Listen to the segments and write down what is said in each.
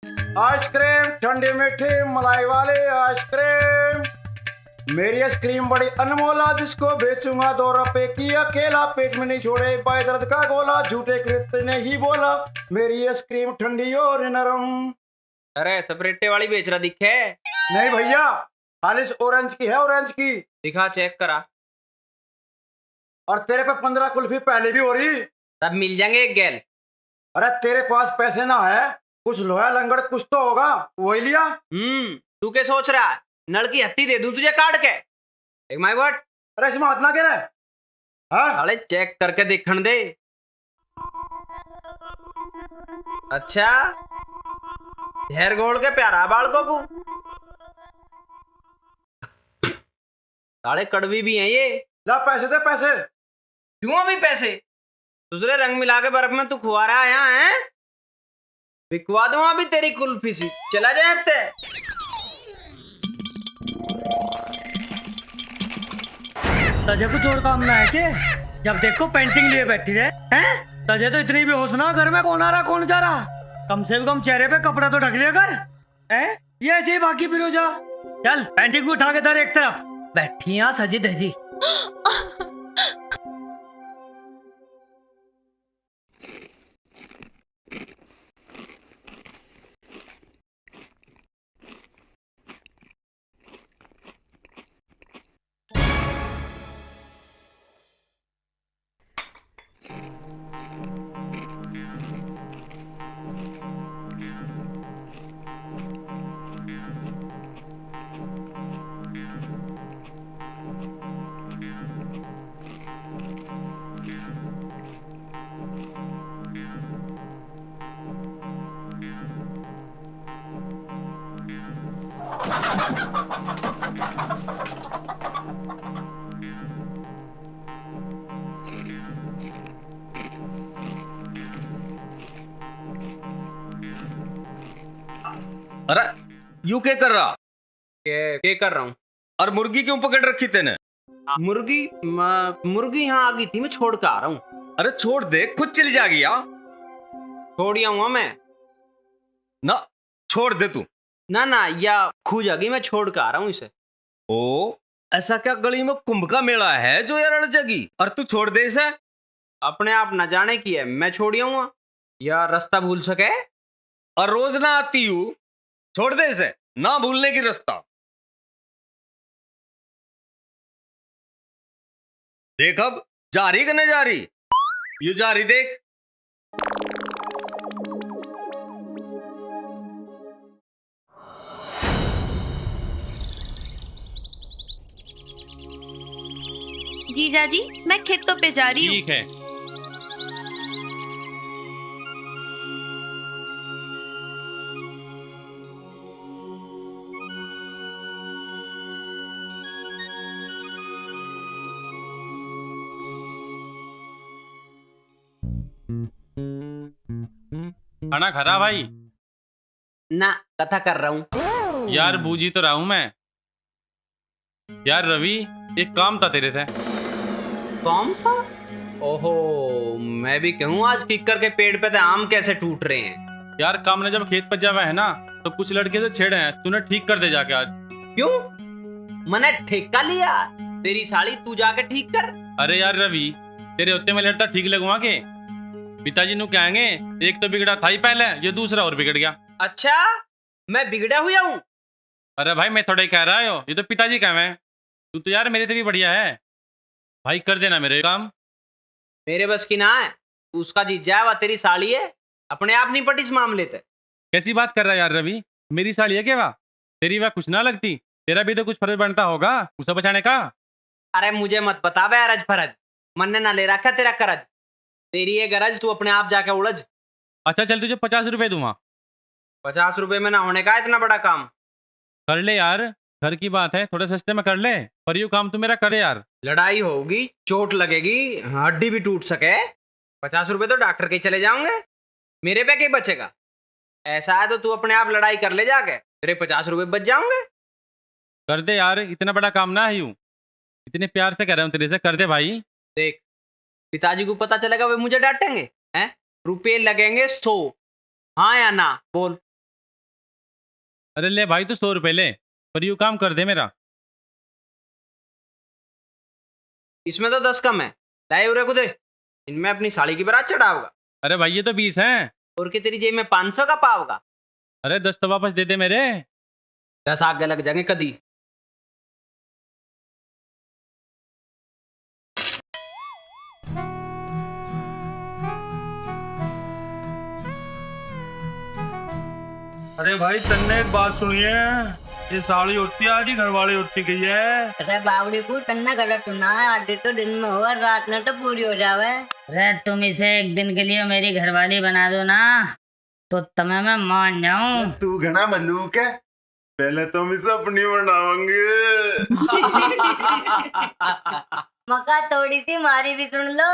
Ice cream ठंडी मीठी मलाई वाली आइसक्रीम। मेरी आइसक्रीम बड़ी अनमोला, जिसको बेचूंगा 2 रुपए की अकेला। पेट में नहीं छोड़े बाय दर्द का गोला, झूठे कृत्य ने ही बोला। मेरी आइसक्रीम ठंडी और नरम। अरे सपरेटे वाली बेच रहा दिखे? नहीं भैया, खालिश ऑरेंज की है, ऑरेंज की। दिखा, चेक करा। और तेरे पे 15 कुल्फी पहले भी हो रही। तब मिल जाएंगे एक गैल। अरे तेरे पास पैसे ना है, कुछ लोहा लंगड़ कुछ तो होगा, वही लिया। तू क्या सोच रहा है? नल की हत्ती दे दूं तुझे काट के? एक माय गॉड। अरे इसमें हाथ ना गिरे। हाँ साले चेक करके देखने दे। अच्छा, ढेर घोड़ के प्यारा बालकों को। साले कड़वी भी हैं ये। ला पैसे दे पैसे। क्यों अभी पैसे? दूसरे रंग मिला के बर्फ में तू खुआ रहा है यहाँ है? बिकवा दूं अभी तेरी कुल्फी सी। चला जाते। तजे कुछ और काम ना है के? जब देखो पेंटिंग लिए बैठी रहे हैं। तजे तो इतनी भी होश ना, घर में कौन आ रहा कौन जा रहा। कम से कम चेहरे पे कपड़ा तो ढक लिया कर। हैं? ये ऐसे ही बाकी फिर हो जा। चल पेंटिंग को उठा के धर एक तरफ। बैठी यहाँ सजी धजी। अरे यू क्या कर रहा? क्या कर रहा हूँ? और मुर्गी क्यों पकड़ रखी तेने? मुर्गी यहाँ आ गई थी, मैं छोड़ के आ रहा हूँ। अरे छोड़ दे, खुद चली जाएगी यार। छोड़ आऊंगा मैं। ना छोड़ दे तू। ना या खू जागी, मैं छोड़ के आ रहा हूँ इसे। ओ ऐसा क्या गली में कुंभ का मेला है जो यार अड़ जाएगी और तू छोड़ दे इसे? अपने आप न जाने की है, मैं छोड़ आऊंगा या रास्ता भूल सके। और रोज ना आती हूँ, छोड़ दे इसे, ना भूलने की रास्ता। देख अब जा रही कि नहीं जा रही? यू जा रही देख। जीजा जी, मैं खेतों पे जा रही हूँ। ठीक है। खाना खा रहा भाई? ना, कथा कर रहा हूँ। यार बूझी तो रहा हूं मैं। यार रवि, एक काम था तेरे से। कौन था? ओहो, मैं भी कहूँ आज किक्कर के पेड़ पे तो आम कैसे टूट रहे हैं। यार काम ने जब खेत पर जावा है ना, तो कुछ लड़के से छेड़े हैं, तूने ठीक कर दे जाके आज। क्यों? मैंने ठेका लिया? तेरी साड़ी तू जाके ठीक कर। अरे यार रवि, तेरे होते में लड़ता ठीक लगवा के पिताजी नु कहेंगे एक तो बिगड़ा था ही पहले, ये दूसरा और बिगड़ गया। अच्छा, मैं बिगड़ा हुआ हूँ? अरे भाई मैं थोड़ा ही कह रहा हो, ये तो पिताजी कहे हैं। तू तो यार मेरे से भी बढ़िया है भाई, कर देना मेरे काम। मेरे बस की ना है, उसका जीजा है वह तेरी साड़ी है, अपने आप नहीं पटी इस मामले से। कैसी बात कर रहा है यार रवि? मेरी साड़ी है क्या वाह? तेरी वाह कुछ ना लगती, तेरा भी तो कुछ फर्ज बनता होगा उसे बचाने का। अरे मुझे मत बता बे अरज फरज, मन ना ले रखा तेरा करज। तेरी ये गरज तू अपने आप जाके उलझ। अच्छा चल, तुझे 50 रुपए दूंगा। 50 रुपए में ना होने का इतना बड़ा काम। कर ले यार, घर की बात है, थोड़े सस्ते में कर ले, पर यू काम तू मेरा करे यार। लड़ाई होगी, चोट लगेगी, हड्डी भी टूट सके। 50 रुपए तो डॉक्टर के ही चले जाओगे, मेरे पे क्या बचेगा? ऐसा है तो तू अपने आप लड़ाई कर ले जाके, तेरे 50 रुपए बच जाओगे। कर दे यार, इतना बड़ा काम ना है यूं, इतने प्यार से कह रहा हूँ तेरे से, कर दे भाई। देख, पिताजी को पता चलेगा वे मुझे डांटेंगे हैं? रुपए लगेंगे 100। हाँ या ना बोल? अरे ले भाई, तो 100 रुपए ले, पर यू काम कर दे मेरा। इसमें तो 10 कम है। लाए उरे को दे, इनमें अपनी साड़ी की बारात चढ़ाओगा अरे भाई ये तो 20 हैं। और कि तेरी जेब में 500 का पाओगा। अरे 10 तो वापस दे दे मेरे। 10 आगे लग जाएंगे कदी। अरे भाई तन्ने एक बात सुनिए, ये साड़ी होती है आज ही घर वाली होती गई है। अरे बावड़ी को तन्ना गलत सुना है, आधे तो दिन में हुआ, रात में तो पूरी हो जावे। अरे तुम इसे एक दिन के लिए मेरी घरवाली बना दो ना, तो तुम्हें मैं मान जाऊं। तू घना मल्लूक है, पहले तो हम इसे अपनी बनावेंगे। मक्का थोड़ी सी मारी भी सुन लो,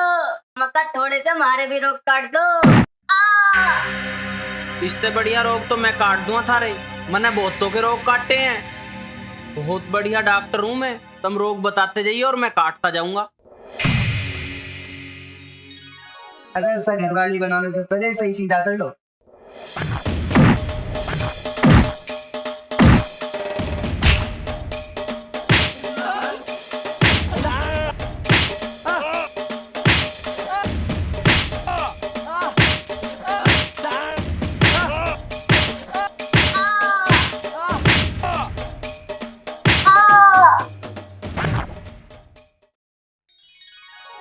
मक्का थोड़े से मारे भी रोक काट दो। इससे बढ़िया रोग तो मैं काट दूंगा थारे। मैंने बहुतों के रोग काटे हैं। बहुत बढ़िया डॉक्टर हूं मैं। तुम रोग बताते जाइए और मैं काटता जाऊंगा। अगर ऐसा घरवाली बनाने से पहले सही सीधा कर लो।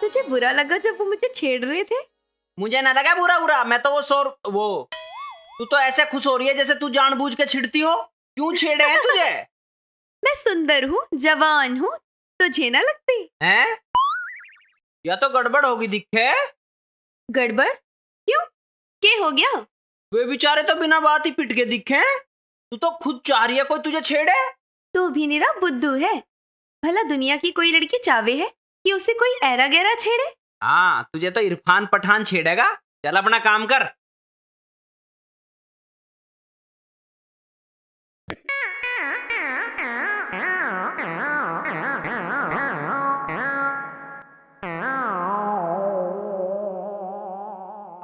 तुझे बुरा लगा जब वो मुझे छेड़ रहे थे? मुझे ना लगा बुरा बुरा। मैं तो वो तू तो ऐसे खुश हो रही है जैसे तू जानबूझ के छिड़ती हो। क्यों छेड़े हैं तुझे? मैं सुंदर हूँ, जवान हूँ, तुझे ना लगती? हैं? या तो गड़बड़ होगी दिखे। गड़बड़ क्यों? के हो गया? वे बेचारे तो बिना बात ही पिट के दिखे। तू तो खुद चाह रही है कोई तुझे छेड़े। तू भी निरा बुद्धू है। भला दुनिया की कोई लड़की चावे है कि उसे कोई ऐरा गैरा छेड़े? हाँ, तुझे तो इरफान पठान छेड़ेगा। चल अपना काम कर।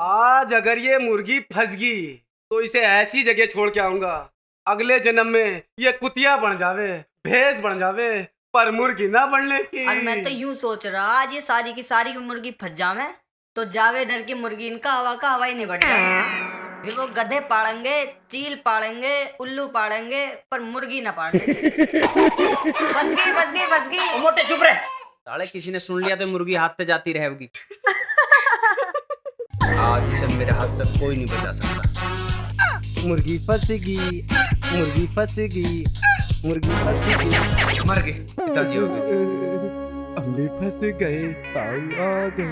आज अगर ये मुर्गी फंस गई तो इसे ऐसी जगह छोड़ के आऊंगा, अगले जन्म में ये कुतिया बन जावे, भैंस बन जावे, पर मुर्गी ना बनने की। और मैं तो यूं सोच रहा, आज ये सारी की सारी मुर्गी फंस जावे तो जावेदर की मुर्गी इनका हवा का हवा ही नहीं बढ़ जाए। फिर वो गधे पालेंगे, चील पालेंगे, उल्लू पालेंगे, पर मुर्गी ना पालेंगे। फंस गई फंस गई फंस गई। मोटे चुप रहे। साले किसी ने सुन लिया तो मुर्गी हाथ पे जाती रहेगी। आज तक मेरे हाथ तक कोई नहीं बचा सकता। मुर्गी फंसेगी, मुर्गी फंसेगी, मुर्गी फंसेगी। मर गए पिताजी हो गए। अंडे फंस गए, ताऊ आ गए।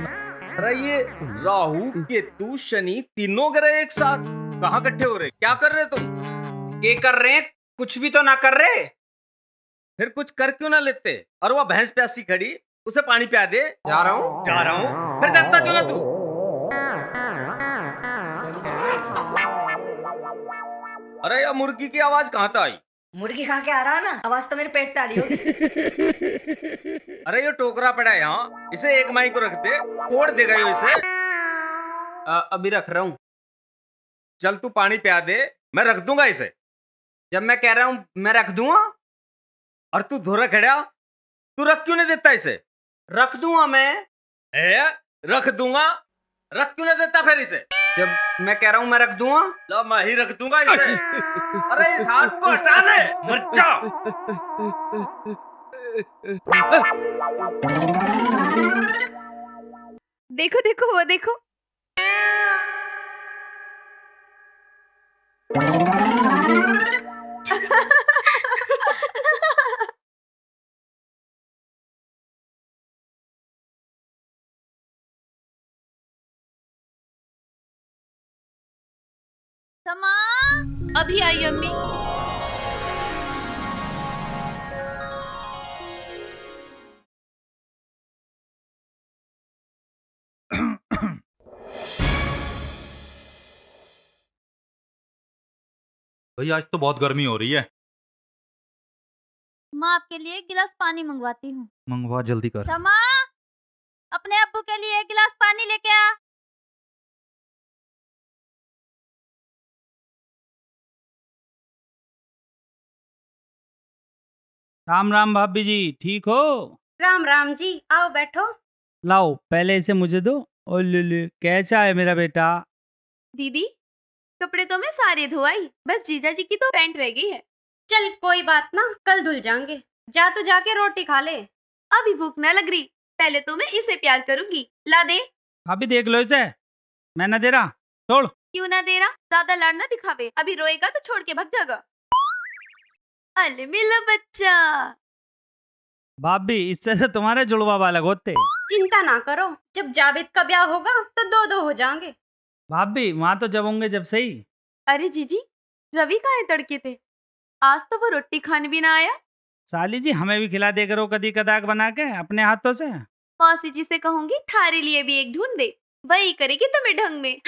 अरे ये राहु केतु शनि तीनों ग्रह एक साथ कहाँ इकट्ठे हो रहे? क्या कर रहे तुम? के कर रहे हैं? कुछ भी तो ना कर रहे। फिर कुछ कर क्यों ना लेते? और वो भैंस प्यासी खड़ी, उसे पानी पिया दे। जा रहा हूँ। जा रहा हूँ, फिर जाता क्यों ना तू? अरे यार मुर्गी की आवाज कहाँ से आई? मुर्गी खा के आ रहा ना, आवाज तो मेरे पेट पे आ रही होगी। अरे ये टोकरा पड़ा है यहाँ, इसे एक माई को रख दे, तोड़ देगा ये इसे। अभी रख रहा हूँ। चल तू पानी पिया दे, मैं रख दूंगा इसे। जब मैं कह रहा हूँ मैं रख दूंगा। और तू धोरा खड़ा, तू रख क्यों नहीं देता इसे? रख दूंगा मैं। रख दूंगा, रख क्यों नहीं देता फिर इसे? जब मैं कह रहा हूँ मैं रख दूंगा। लो मैं ही रख दूंगा इसे। अरे इस हाथ को हटा ले, मर जा। देखो देखो वो देखो। समा, अभी आई अम्मी। भाई आज तो बहुत गर्मी हो रही है। माँ आपके लिए एक गिलास पानी मंगवाती हूँ। मंगवा जल्दी कर। समा, अपने अब्बू के लिए एक गिलास पानी लेके आ। राम राम भाभी जी, ठीक हो? राम राम जी, आओ बैठो। लाओ पहले इसे मुझे दो। ओ ले कैसा है मेरा बेटा? दीदी कपड़े तो मैं सारे धोआई, बस जीजा जी की तो पैंट रह गई है। चल कोई बात ना, कल धुल जाएंगे। जा तू जाके रोटी खा ले। अभी भूख ना लग रही, पहले तो मैं इसे प्यार करूंगी। ला दे। भाभी देख लो इसे, मैं ना दे रहा, छोड़। क्यों ना दे रहा? ज्यादा लाड़ ना दिखावे, अभी रोएगा तो छोड़ के भाग जाएगा। अले मेरा बच्चा। भाभी इससे तो तुम्हारे जुड़वा बालक होते। चिंता ना करो, जब जावेद का ब्याह होगा तो दो दो हो जाएंगे। भाभी वहां तो जब होंगे जब सही। अरे जीजी, रवि कहाँ है तड़के थे? आज तो वो रोटी खाने भी ना आया। साली जी हमें भी खिला दे करो कदी कदाक बना के अपने हाथों से। मौसी जी से कहूंगी थारे लिए भी एक ढूंढ दे, वही करेगी तुम्हें ढंग में।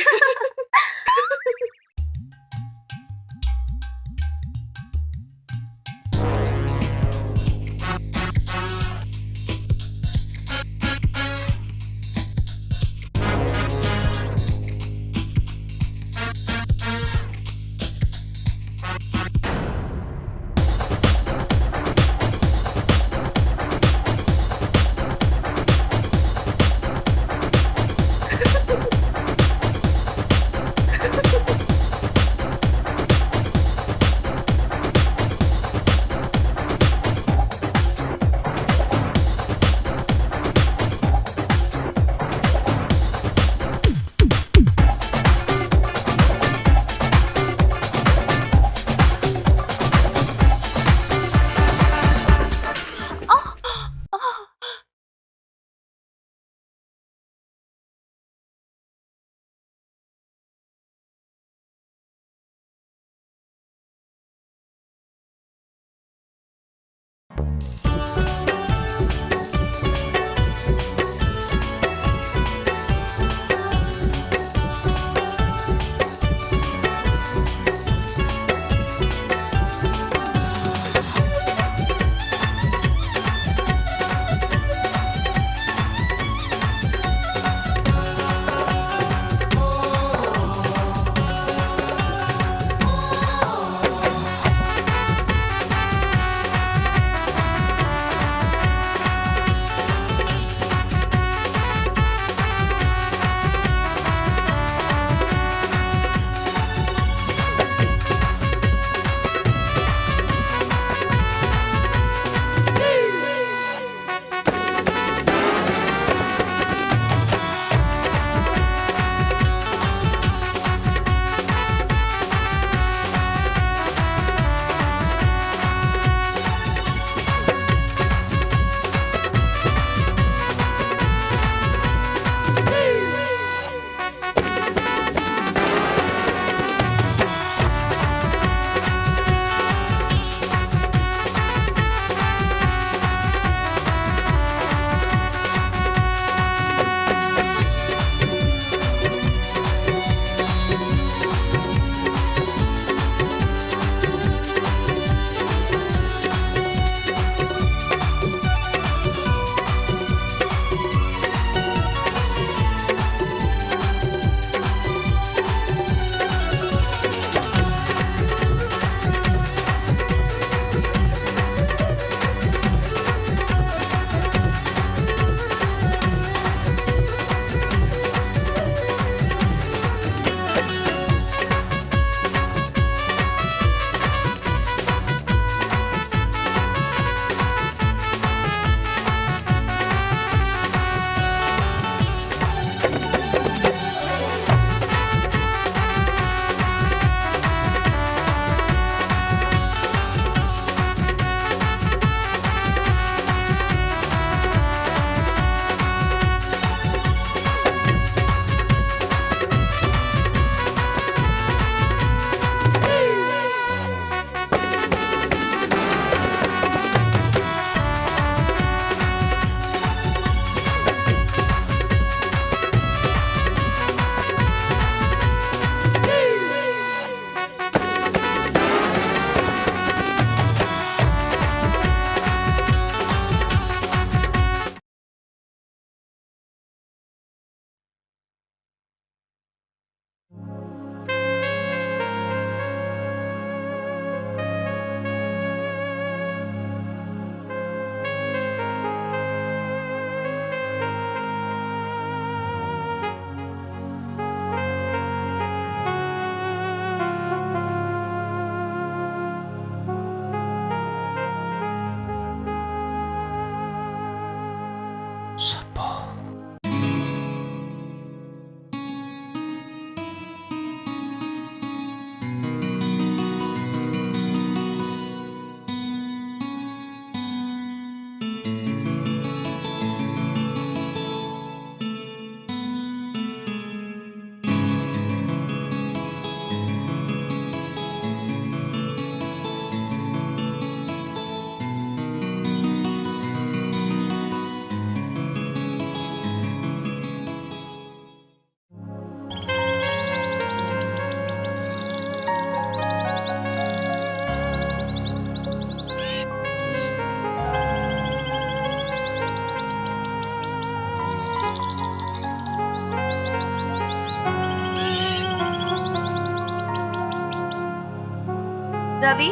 रवि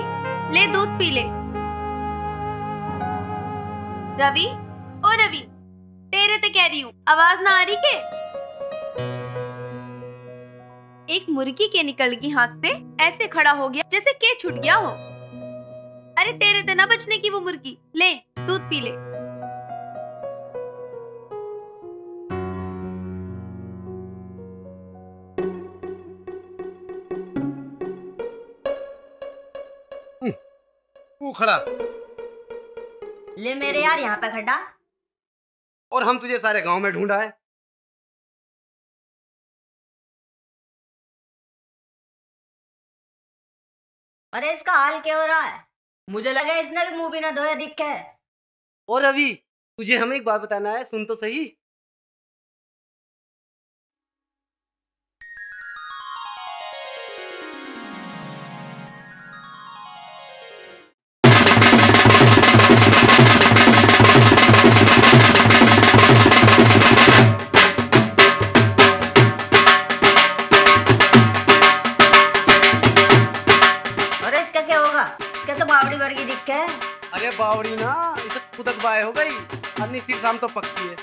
ले दूध पी ले। रवि, ओ रवि, तेरे ते कह रही हूँ, आवाज ना आ रही के? एक मुर्गी के निकल गई हाथ से, ऐसे खड़ा हो गया जैसे के छूट गया हो। अरे तेरे ते ना बचने की वो मुर्गी, ले दूध पी ले। तू खड़ा ले मेरे यार यहाँ पे खड़ा। और हम तुझे सारे गांव में ढूंढा है। अरे इसका हाल क्या हो रहा है? मुझे लगा इसने भी मुंह भी ना धोया दिखे है। और रवि, तुझे हमें एक बात बताना है, सुन तो सही। अरे इसका क्या होगा? इसका तो बावड़ी वर्गी दिखे है। अरे बावड़ी ना, इसे खुदक बाय हो गई। अन्नी सिर शाम तो पक्की है।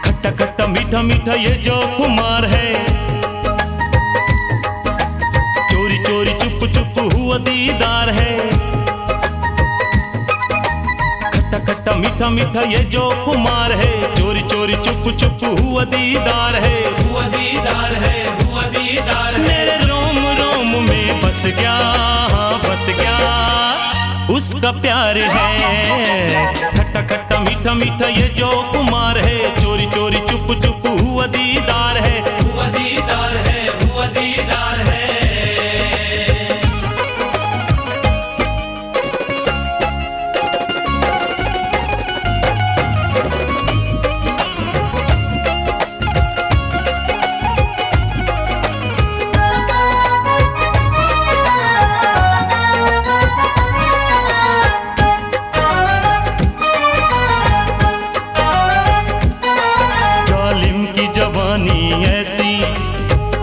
खट्टा खट्टा मीठा मीठा ये जो खुमार है, चोरी चोरी चुप चुप हुआ दीदार है। खट्टा खट्टा मीठा मीठा ये जो खुमार है, चोरी चोरी चुप चुप हुआ दीदार है। हुआ दीदार है, हुआ दीदार है। मेरे रोम रोम में बस गया, हाँ बस गया, उसका प्यार है। खट्टा खट्टा मीठा मीठा ये जो कुमार है, चोरी चोरी चुप चुप हुआ दीदार है। हुआ दीदार है, हुआ दीदार है। जालिम की जवानी ऐसी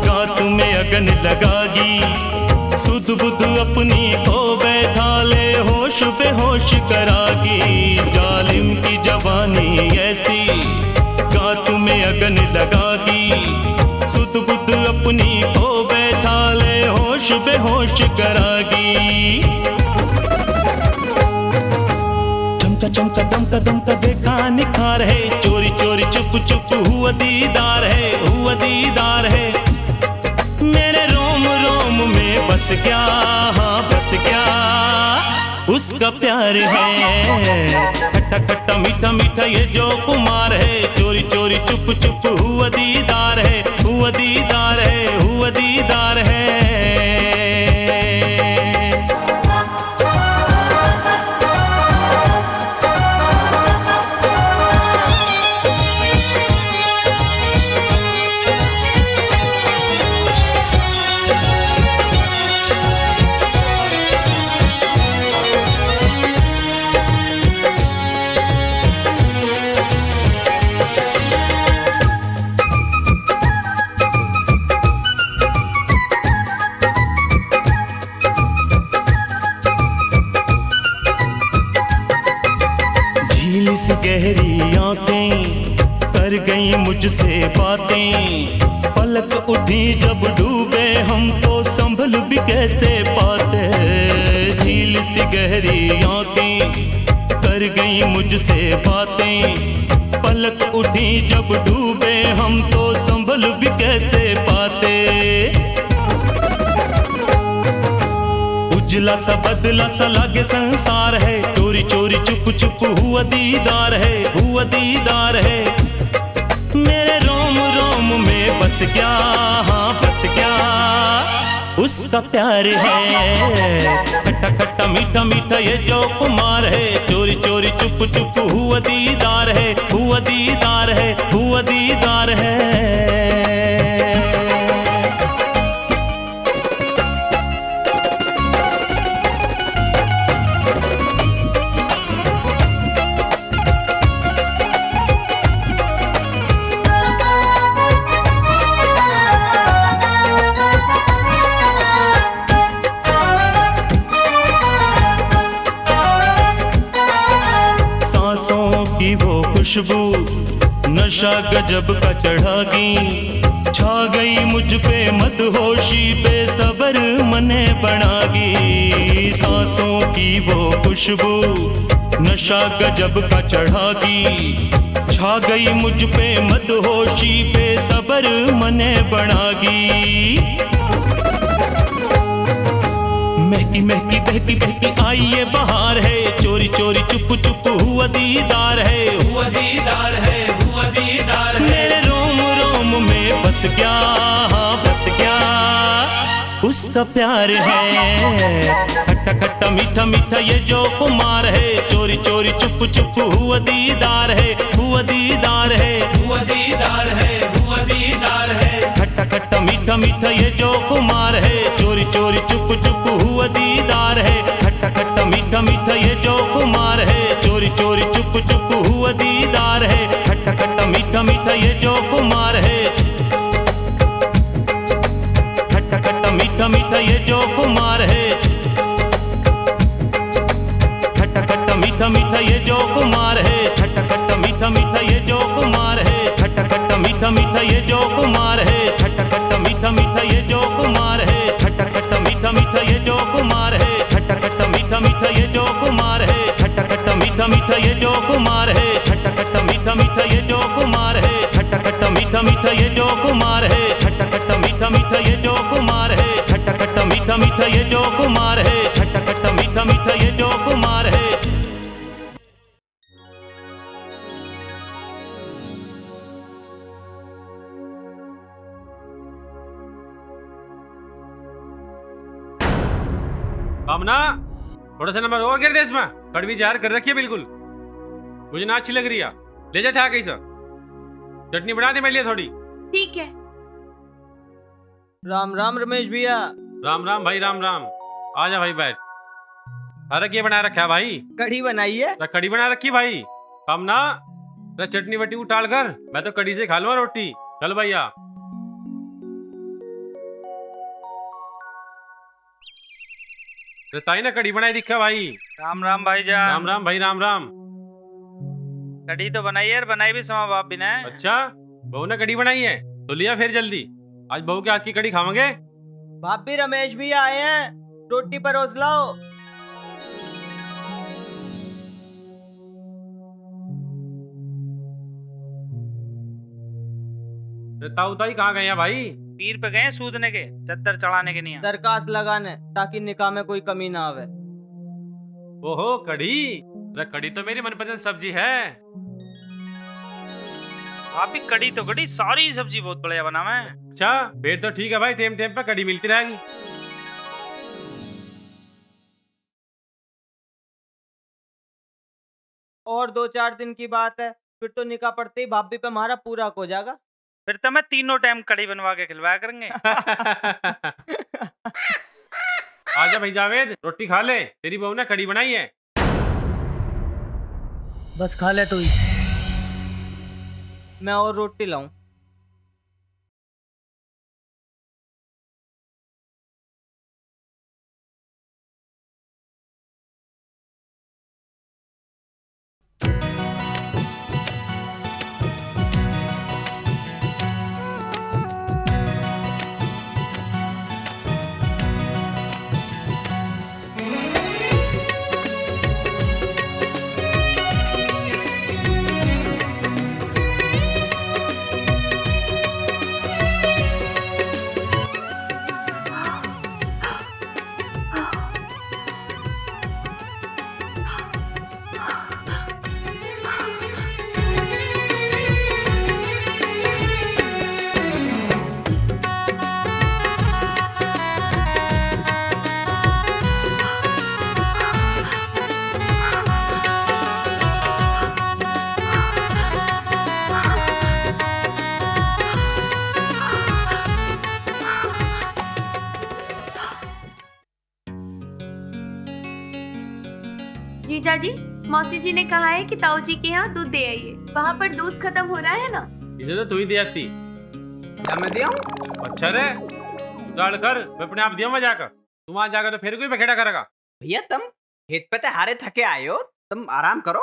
गांठ में अगन लगागी, सुध बुध अपनी को बैठा ले, होश बेहोश करागी। जालिम की जवानी ऐसी गांठ में अगन लगागी, सुध बुध अपनी को बैठा ले, होश बेहोश करागी। चमका चमका दमका दमका देखा निखार है, चोरी चोरी चुप चुप हुआ दीदार है। हुआ दीदार है। मेरे रोम रोम में बस गया, हाँ बस गया, उसका प्यार है। खट्टा खट्टा मीठा मीठा ये जो कुमार है, चोरी चोरी चुप चुप हुआ दीदार है। हुआ दीदार है, हुआ दीदार है। झील सी गहरी आंखें कर गई मुझसे बातें, पलक उठी जब डूबे हम तो संभल भी कैसे पाते। झील सी गहरी आंखें कर गई मुझसे बातें, पलक उठी जब डूबे हम तो संभल भी कैसे पाते। उजला सा बदला सा लागे संसार है, चोरी चोरी चुप चुप हुआ दीदार है, हुआ दीदार है। मेरे रोम रोम में बस गया, हाँ बस गया उसका प्यार है। खट्टा खट्टा मीठा मीठा ये जो कुमार है, चोरी चोरी चुप चुप हुआ दीदार है, हुआ दीदार है, हुआ दीदार है। की वो खुशबू नशा गजब का चढ़ागी, छा गई मुझ पे मदहोशी पे सबर मने बनागी। सांसों की वो खुशबू नशा गजब का चढ़ागी, छा गई मुझ पे मदहोशी पे सबर मने बनागी। महकी महकी बहकी बहकी आई ये बहार है, चोरी चोरी चुप चुप हुआ दीदार है, हुआ दीदार है, हुआ दीदार है। मेरे रोम रोम में बस गया, हाँ बस गया उसका प्यार है। खट्टा खट्टा मीठा मीठा ये जो कुमार है, चोरी चोरी चुप चुप हुआ दीदार है, हुआ दीदार है, हुआ दीदार है, हुआ दीदार है। खट्टा खट्टा मीठा मीठा ये जो कुमार है, चोरी चोरी चुप चुप हुआ दीदार है। खट्टा खट्टा मीठा मीठा ये जो कुमार है, चोरी चोरी चुप चुप हुआ दीदार है। खट्टा खट्टा मीठा मीठा ये जो कुमार है, खट्टा खट्टा मीठा मीठा ये जो कुमार है, खट्टा खट्टा मीठा मीठा ये जो कुमार है, खट्टा खट्टा मीठा मीठा ये जो कुमार है, खट्टा खट्टा मीठा मीठा ये जो कुमार है, खट्टा खट्टा मीठा मीठा ये जो कुमार है, खट्टा खट्टा मीठा मीठा ये जो कुमार है, खट्टा खट्टा मीठा मीठा ये जो कुमार है, खट्टा खट्टा मीठा मीठा ये जो कुमार है, खट्टा खट्टा मीठा मीठा ये जो कुमार है, खट्टा खट्टा मीठा मीठा ये जो कुमार है, खट्टा खट्टा मीठा मीठा ये जो कुमार है, खट्टा खट्टा मीठा मीठा ये जो कुमार है, खट्टा खट्टा मीठा मीठा ये जो कुमार है। कामना थोड़ा सा नंबर और गिर दे इसमें, कड़वी जार कर रखी है बिल्कुल, मुझे ना अच्छी लग रही है। ले जा ठा कैसा चटनी बना दे मेरे लिए थोड़ी। ठीक है। राम राम रमेश भैया। राम राम भाई, राम राम। आजा भाई बैठ। अरे ये बना रखा है भाई? कढ़ी बनाई है। कढ़ी बना रखी भाई। कामना चटनी वट्टी उठाल कर, मैं तो कढ़ी से खा लूंगा रोटी। चल भैया। ताई ना कढ़ी बनाई दिखा भाई। राम राम भाई जान। राम राम भाई, राम राम। कढ़ी तो बनाई है, बनाई भी समा बाप भी ने। अच्छा बहू ने कढ़ी बनाई है तो लिया फिर जल्दी, आज बहू के हाथ की कढ़ी खावांगे। भाभी रमेश भी आए हैं, रोटी परोस लाओ। ताऊ ताई कहाँ गए हैं भाई? पीर पे गए सूदने के, चद्दर चढ़ाने के नहीं। दरखास्त लगाने ताकि निकाह में कोई कमी ना आवे। ओहो कढ़ी, कढ़ी तो मेरी मनपसंद सब्जी है। आप भी कढ़ी तो कढ़ी, सारी सब्जी बहुत बढ़िया बना मैं। अच्छा फिर तो ठीक है भाई, टेम टेम पे कढ़ी मिलती रहेगी। और 2-4 दिन की बात है, फिर तो निकाह पड़ते ही भाभी पे हमारा पूरा हो जाएगा। फिर तो मैं तीनों टाइम कढ़ी बनवा के खिलवाया करेंगे। आजा भाई जावेद, रोटी खा ले, तेरी बहू ने कढ़ी बनाई है। बस खा ले तू ही। मैं और रोटी लाऊं? जीजा जी, मौसी जी ने कहा है कि ताऊ जी के यहाँ दूध दे आइए, वहाँ पर दूध खत्म हो रहा है ना। इसे तो तू ही दे आती। क्या मैं दे आऊं? अच्छा रे, गाड़ कर, मैं अपने आप दिया मैं जाकर। तुम वहां जाकर तो फिर कोई बखेड़ा करेगा। भैया तुम खेत पे तो हारे थके आए हो, तुम आराम करो।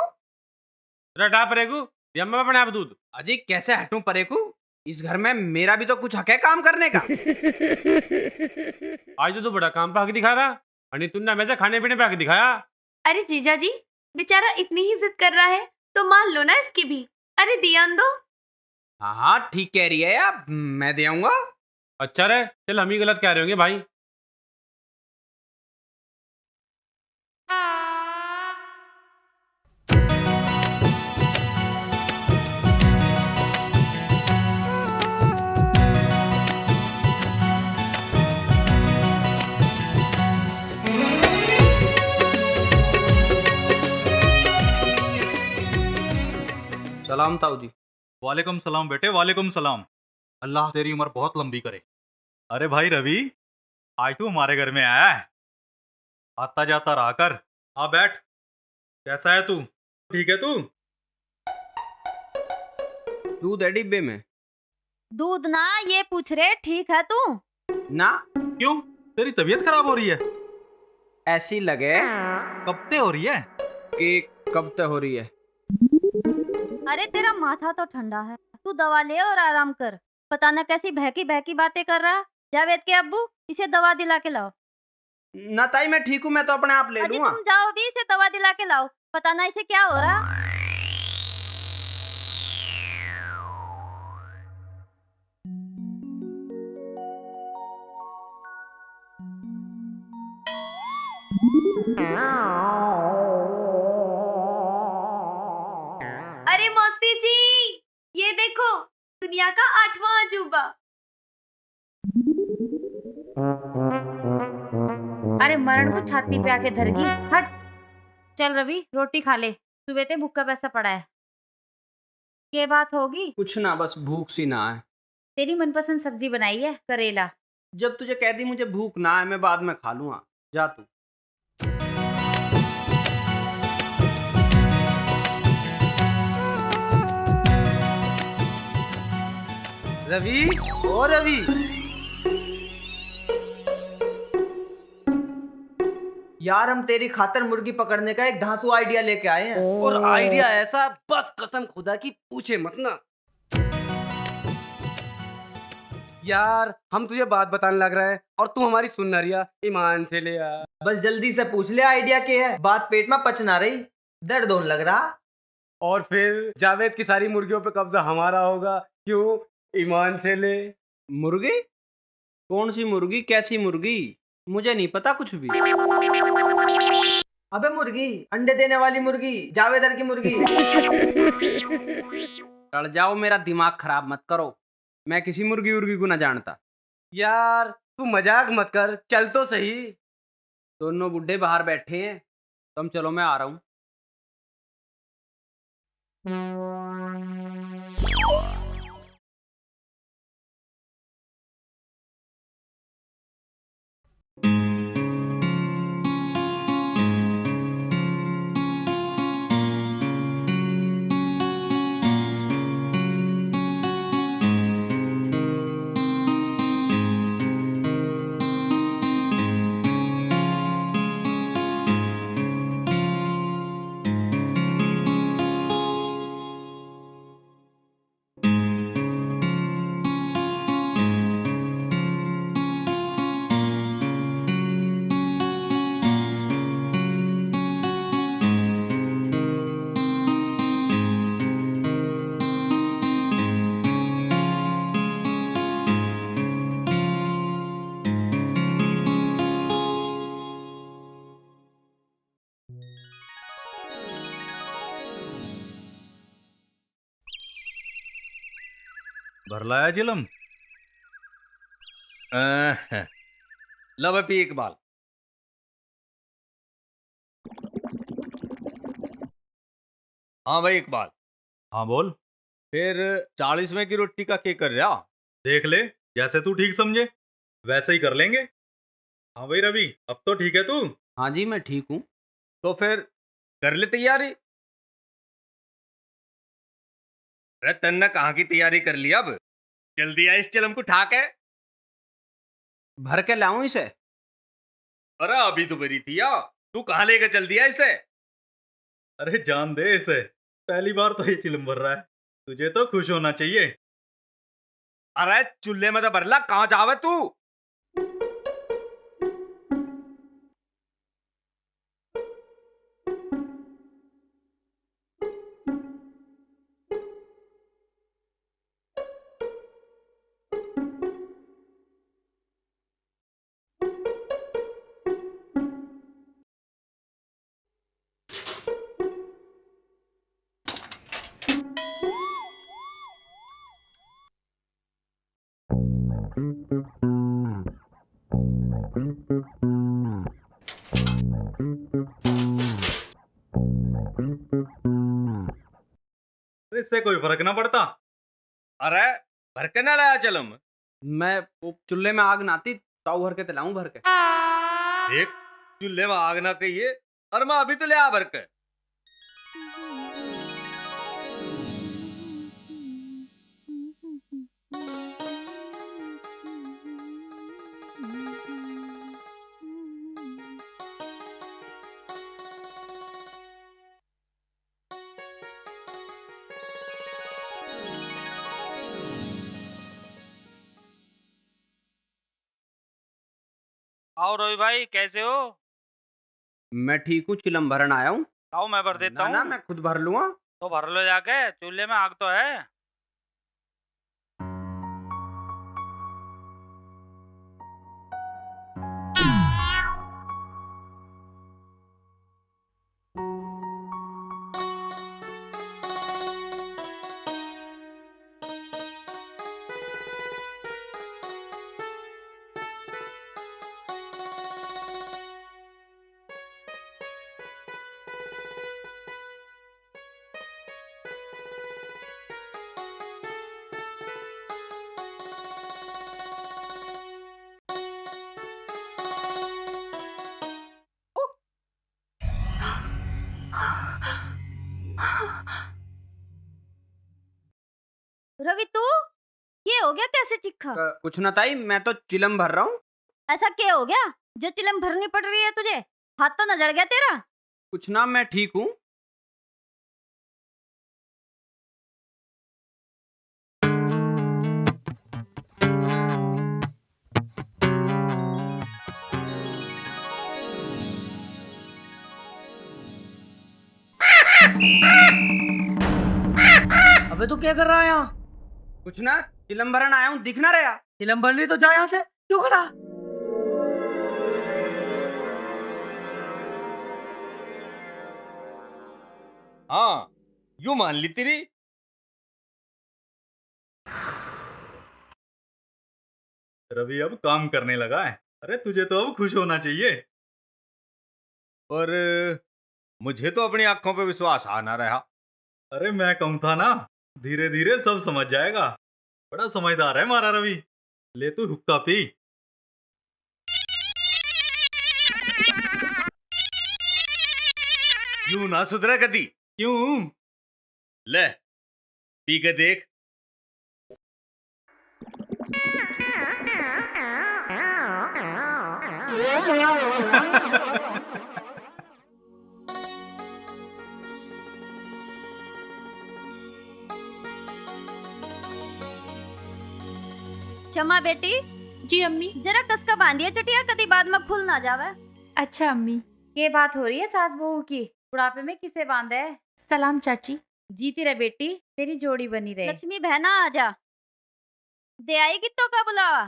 रटा परेगू, दिया मैं अपने आप दूध। अजी कैसे हटूं परेकू, इस घर में मेरा भी तो कुछ हक है काम करने का। आज तो तू बड़ा काम पे हक दिखा रहा, अनि तुमने हमेशा खाने पीने पे हक दिखाया। अरे जीजा जी, बेचारा इतनी ही जिद कर रहा है तो मान लो ना इसकी भी। अरे ध्यान दो। हाँ हाँ ठीक कह रही है यार, मैं दे आऊंगा। अच्छा रे, चल हम ही गलत कह रहे होंगे भाई। सलाम ताऊ जी। वालेकुम सलाम बेटे, वालेकुम सलाम। अल्लाह तेरी उम्र बहुत लंबी करे। अरे भाई रवि, आज तू हमारे घर में आया है, आता जाता रहा कर। आ बैठ। कैसा है तू? ठीक है तू? दूध है डिब्बे में। दूध ना, ये पूछ रहे ठीक है तू? ना। क्यों, तेरी तबीयत खराब हो रही है? ऐसी लगे। कब से हो रही है? कि कब तक हो रही है? अरे तेरा माथा तो ठंडा है, तू दवा ले और आराम कर। पता न कैसी बहकी बहकी बातें कर रहा। जावेद के अब्बू, इसे दवा दिला के लाओ। ना ताई मैं ठीक हूँ, मैं तो अपने आप ले अजी लूंगा। तुम जाओ भी, इसे दवा दिला के लाओ। पता ना इसे क्या हो रहा। अरे मौसी जी, ये देखो, दुनिया का 8वां अजूबा। अरे मरण को छाती पे आके धरगी, हट। चल रवि, रोटी खा ले, सुबह ते भूख का पैसा पड़ा है। ये बात होगी? कुछ ना, बस भूख सी ना है। तेरी मनपसंद सब्जी बनाई है, करेला। जब तुझे कह दी मुझे भूख ना है, मैं बाद में खा लूंगा। जा तू। रवि, ओ रवि, यार हम तेरी खातर मुर्गी पकड़ने का एक धांसू आइडिया लेके आए हैं। और आइडिया ऐसा, बस कसम खुदा की पूछे मत ना। यार हम तुझे बात बताने लग रहा है और तू हमारी सुन ना रिया। ईमान से ले यार। बस जल्दी से पूछ ले आइडिया क्या है, बात पेट में पच ना रही, दर्द होने लग रहा। और फिर जावेद की सारी मुर्गियों पे कब्जा हमारा होगा। क्यों? ईमान से ले। मुर्गी? कौन सी मुर्गी, कैसी मुर्गी? मुझे नहीं पता कुछ भी। अबे मुर्गी, अंडे देने वाली मुर्गी, जावेदर की मुर्गी। चढ़ जाओ, मेरा दिमाग खराब मत करो, मैं किसी मुर्गी उर्गी को ना जानता। यार तू मजाक मत कर, चल तो सही। दोनों बुड्ढे बाहर बैठे हैं, तुम चलो मैं आ रहा हूँ। भर लाया जिलम। लब पी इकबाल। हाँ भाई इकबाल। हाँ बोल। फिर 40वें की रोटी का क्या कर रहा? देख ले, जैसे तू ठीक समझे वैसे ही कर लेंगे। हाँ भाई रवि, अब तो ठीक है तू? हाँ जी मैं ठीक हूँ। तो फिर कर ले तैयारी। अरे तन्ने कहाँ की तैयारी कर ली अब? जल्दी आ इस चिलम को ठाक है। भर के लाऊं इसे? अरे अभी तो भरी थी या तू कहाँ लेके चल दिया इसे? अरे जान दे इसे, पहली बार तो ये चिलम भर रहा है, तुझे तो खुश होना चाहिए। अरे चूल्हे में तो भरला, कहाँ जावे तू? इससे कोई फर्क ना पड़ता। अरे भर के ना लाया चिलम? मैं वो चूल्हे में आग नाती ताऊ भर के तलाऊं भर के। देख चूल्हे में आग ना कहिए, और मैं अभी तो ले आ भर के। आओ रवि भाई, कैसे हो? मैं ठीक हूँ, चिलम भरन आया हूँ। आओ मैं भर देता हूँ। ना मैं खुद भर लूंगा। तो भर लो जाके, चूल्हे में आग तो है। रवि तू ये हो गया, कैसे चिक्खा? कुछ ना ताई, मैं तो चिलम भर रहा हूँ। ऐसा क्या हो गया जो चिलम भरनी पड़ रही है तुझे? हाथ तो न जड़ गया तेरा? कुछ ना, मैं ठीक हूँ। अबे तू क्या कर रहा है यहाँ? कुछ ना, चिलम भरन आया हूँ, दिख ना रहा। चिलम भर ली तो जा यहाँ से, क्यों खड़ा? हाँ यूं मान ली तेरी। रवि अब काम करने लगा है, अरे तुझे तो अब खुश होना चाहिए। पर मुझे तो अपनी आंखों पे विश्वास आ ना रहा। अरे मैं कहूं था ना, धीरे धीरे सब समझ जाएगा। बड़ा समझदार है हमारा रवि। ले तू हुक्का पी। यूं ना सुधरा कदी। क्यों? ले पी के देख। क्षमा बेटी। जी अम्मी। जरा कसका बांधिए चटिया, कदी बाद में खुल ना जावे। अच्छा अम्मी। ये बात हो रही है सास बहू की, बुढ़ापे में किसे बांधा है? सलाम चाची। जीती रहे बेटी, तेरी जोड़ी बनी रहे। लक्ष्मी बहना आजा, दे आई कितो का बुलावा।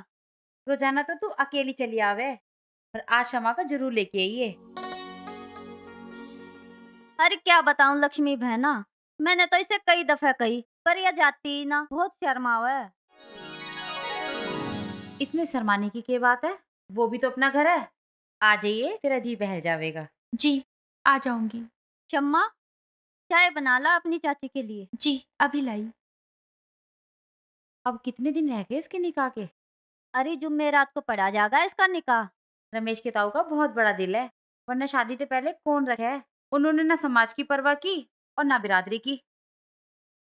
रोजाना तो तू अकेली चली आवे, पर आज क्षमा का जरूर लेके आई है। अरे क्या बताऊं लक्ष्मी बहना, मैंने तो इसे कई दफे कही, पर यह जाती ही ना, बहुत शर्मावे। इसमें शर्माने की क्या बात है? वो भी तो अपना घर है। आ जाइए, तेरा जी बहल जाएगा। जी आ जाऊंगी। शम्मा चाय बना ला अपनी चाची के लिए। जी अभी लाई। अब कितने दिन रह गए इसके निकाह के? अरे जुम्मेरात को पड़ा जाएगा इसका निकाह। रमेश के ताऊ का बहुत बड़ा दिल है, वरना शादी से पहले कौन रखे है। उन्होंने ना समाज की परवाह की और ना बिरादरी की।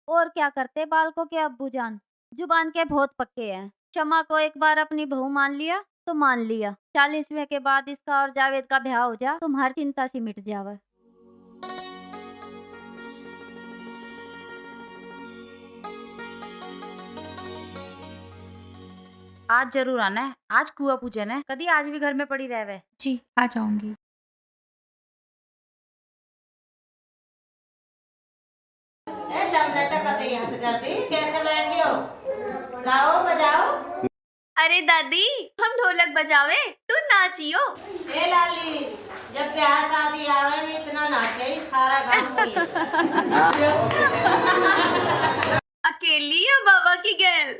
और क्या करते बालकों के अब्बू जान, जुबान के बहुत पक्के हैं। शमा को एक बार अपनी बहू मान लिया तो मान लिया। 40वें के बाद इसका और जावेद का ब्याह हो जा, तुम हर चिंता से मिट जावे। आज जरूर आना है, आज कुआ पूजन है, कभी आज भी घर में पड़ी रहवे। जी आ जाऊंगी। कैसे बैठी हो? गाओ बजाओ। अरे दादी, हम ढोलक बजावे, तू नाचियो। ए लाली, जब ब्याह शादी आवे नहीं इतना नाचे सारा गांव में। अकेली या बाबा की गैल?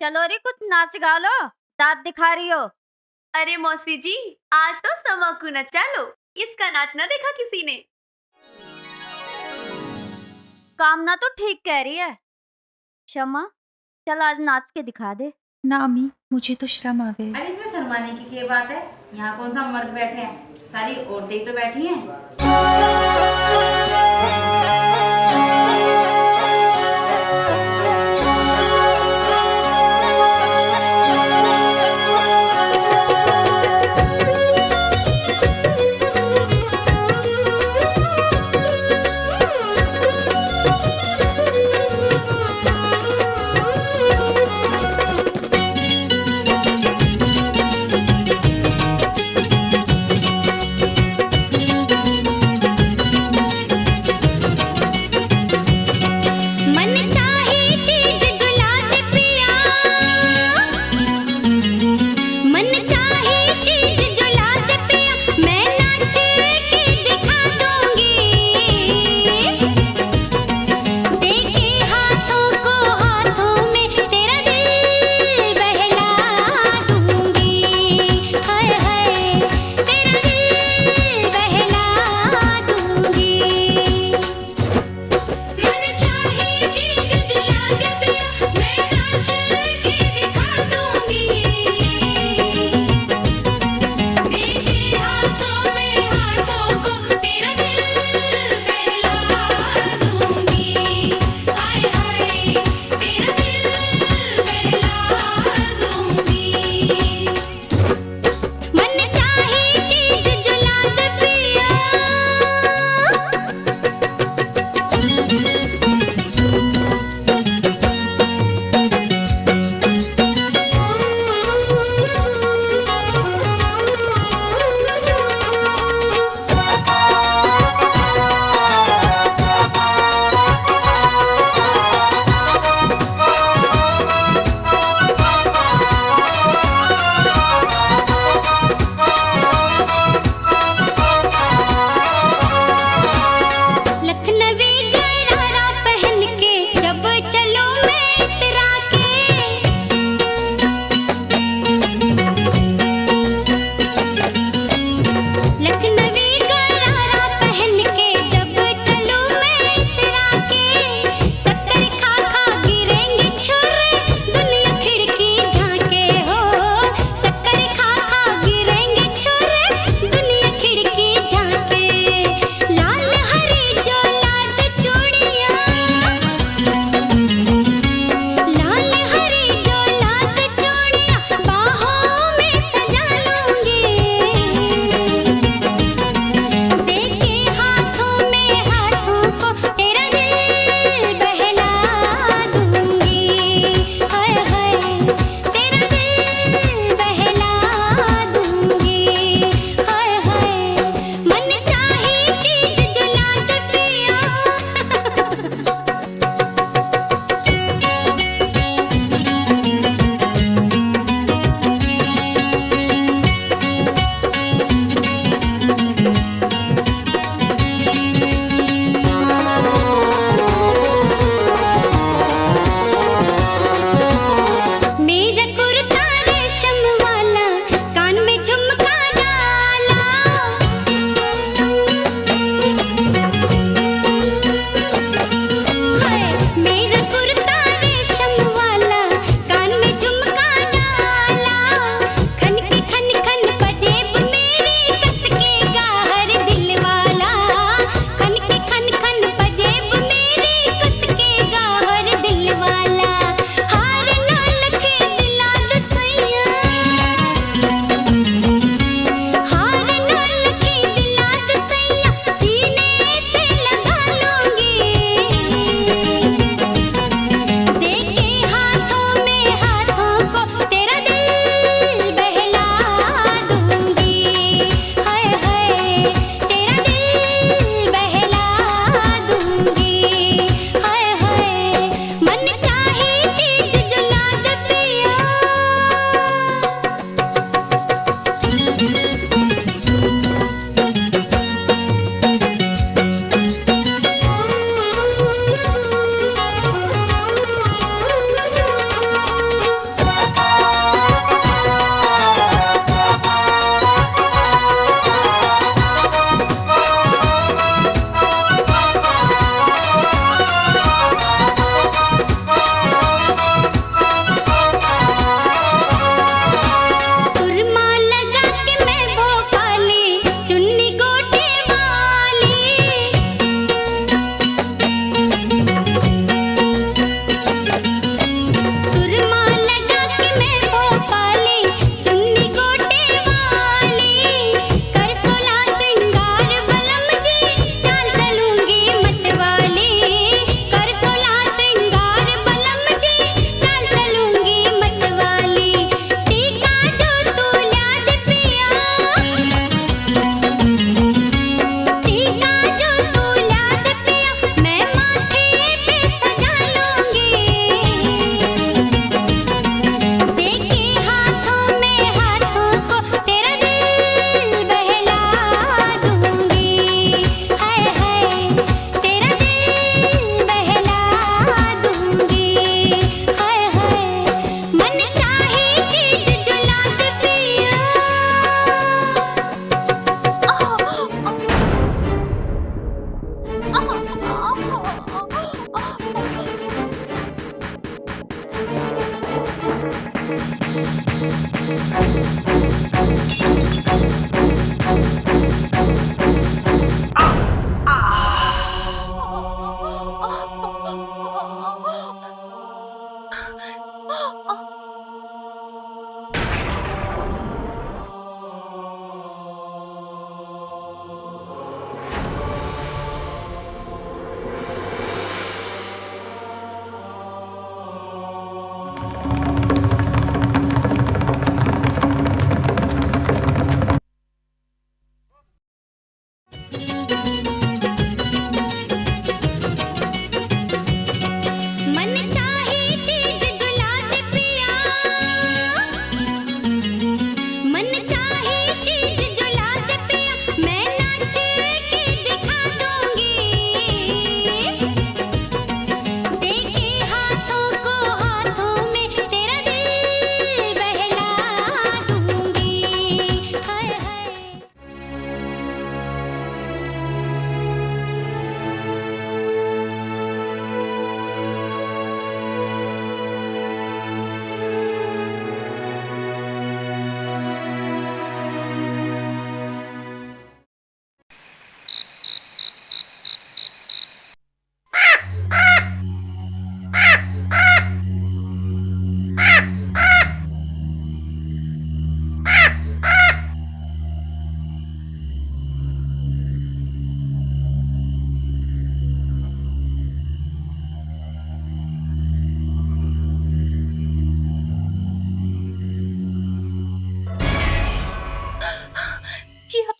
चलो रे कुछ नाच गा लो, दांत दिखा रही हो। अरे मौसी जी, आज तो समा को नचा लो, इसका नाच ना देखा किसी ने। कामना तो ठीक कह रही है। शमा चल आज नाच के दिखा दे। ना अम्मी, मुझे तो शर्म आ गई। अरे इसमें शर्माने की क्या बात है? यहाँ कौन सा मर्द बैठे हैं, सारी औरतें तो बैठी हैं।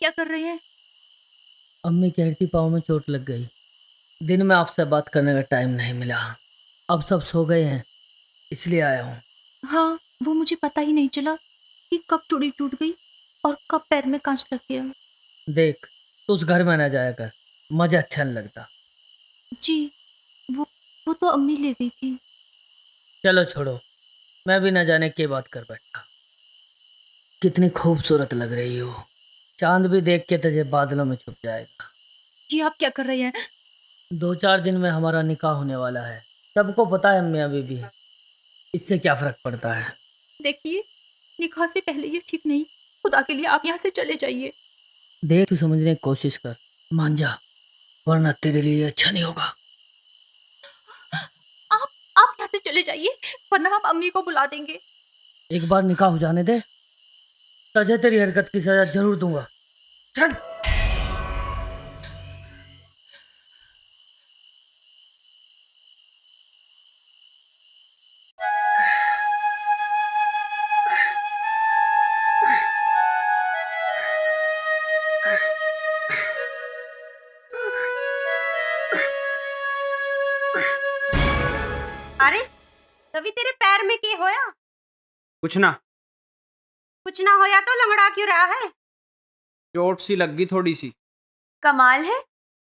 क्या कर रहे हैं? अम्मी कह रही थी पाँव में चोट लग गई। दिन में आपसे बात करने का टाइम नहीं मिला। अब सब सो गए हैं, इसलिए आया हूँ। हाँ, वो मुझे पता ही नहीं चला कि कब चूड़ी टूट गई और कब पैर में कांच लग गया। देख, तू उस घर में न जाया कर, मुझे अच्छा नहीं लगता। जी, वो तो अम्मी ले गई थी। चलो छोड़ो, मैं भी न जाने की बात कर बैठा। कितनी खूबसूरत लग रही हो, चांद भी देख के तुझे बादलों में छुप जाएगा। जी आप क्या कर रहे हैं? 2-4 दिन में हमारा निकाह होने वाला है, सबको पता है मियाँ बीबी, इससे क्या फर्क पड़ता है। देखिए, निकाह से पहले ये ठीक नहीं। खुदा के लिए आप यहाँ से चले जाइए। देख, तू समझने की कोशिश कर, मान जा, वरना तेरे लिए अच्छा नहीं होगा। आप यहाँ से चले जाइए, वरना हम अम्मी को बुला देंगे। एक बार निकाह हो जाने दे, तुझे तेरी हरकत की सजा जरूर दूंगा। चल। अरे रवि, तेरे पैर में के होया? कुछ ना, कुछ ना होया तो लंगड़ा क्यों रहा है? चोट सी लग गई थोड़ी सी। कमाल है,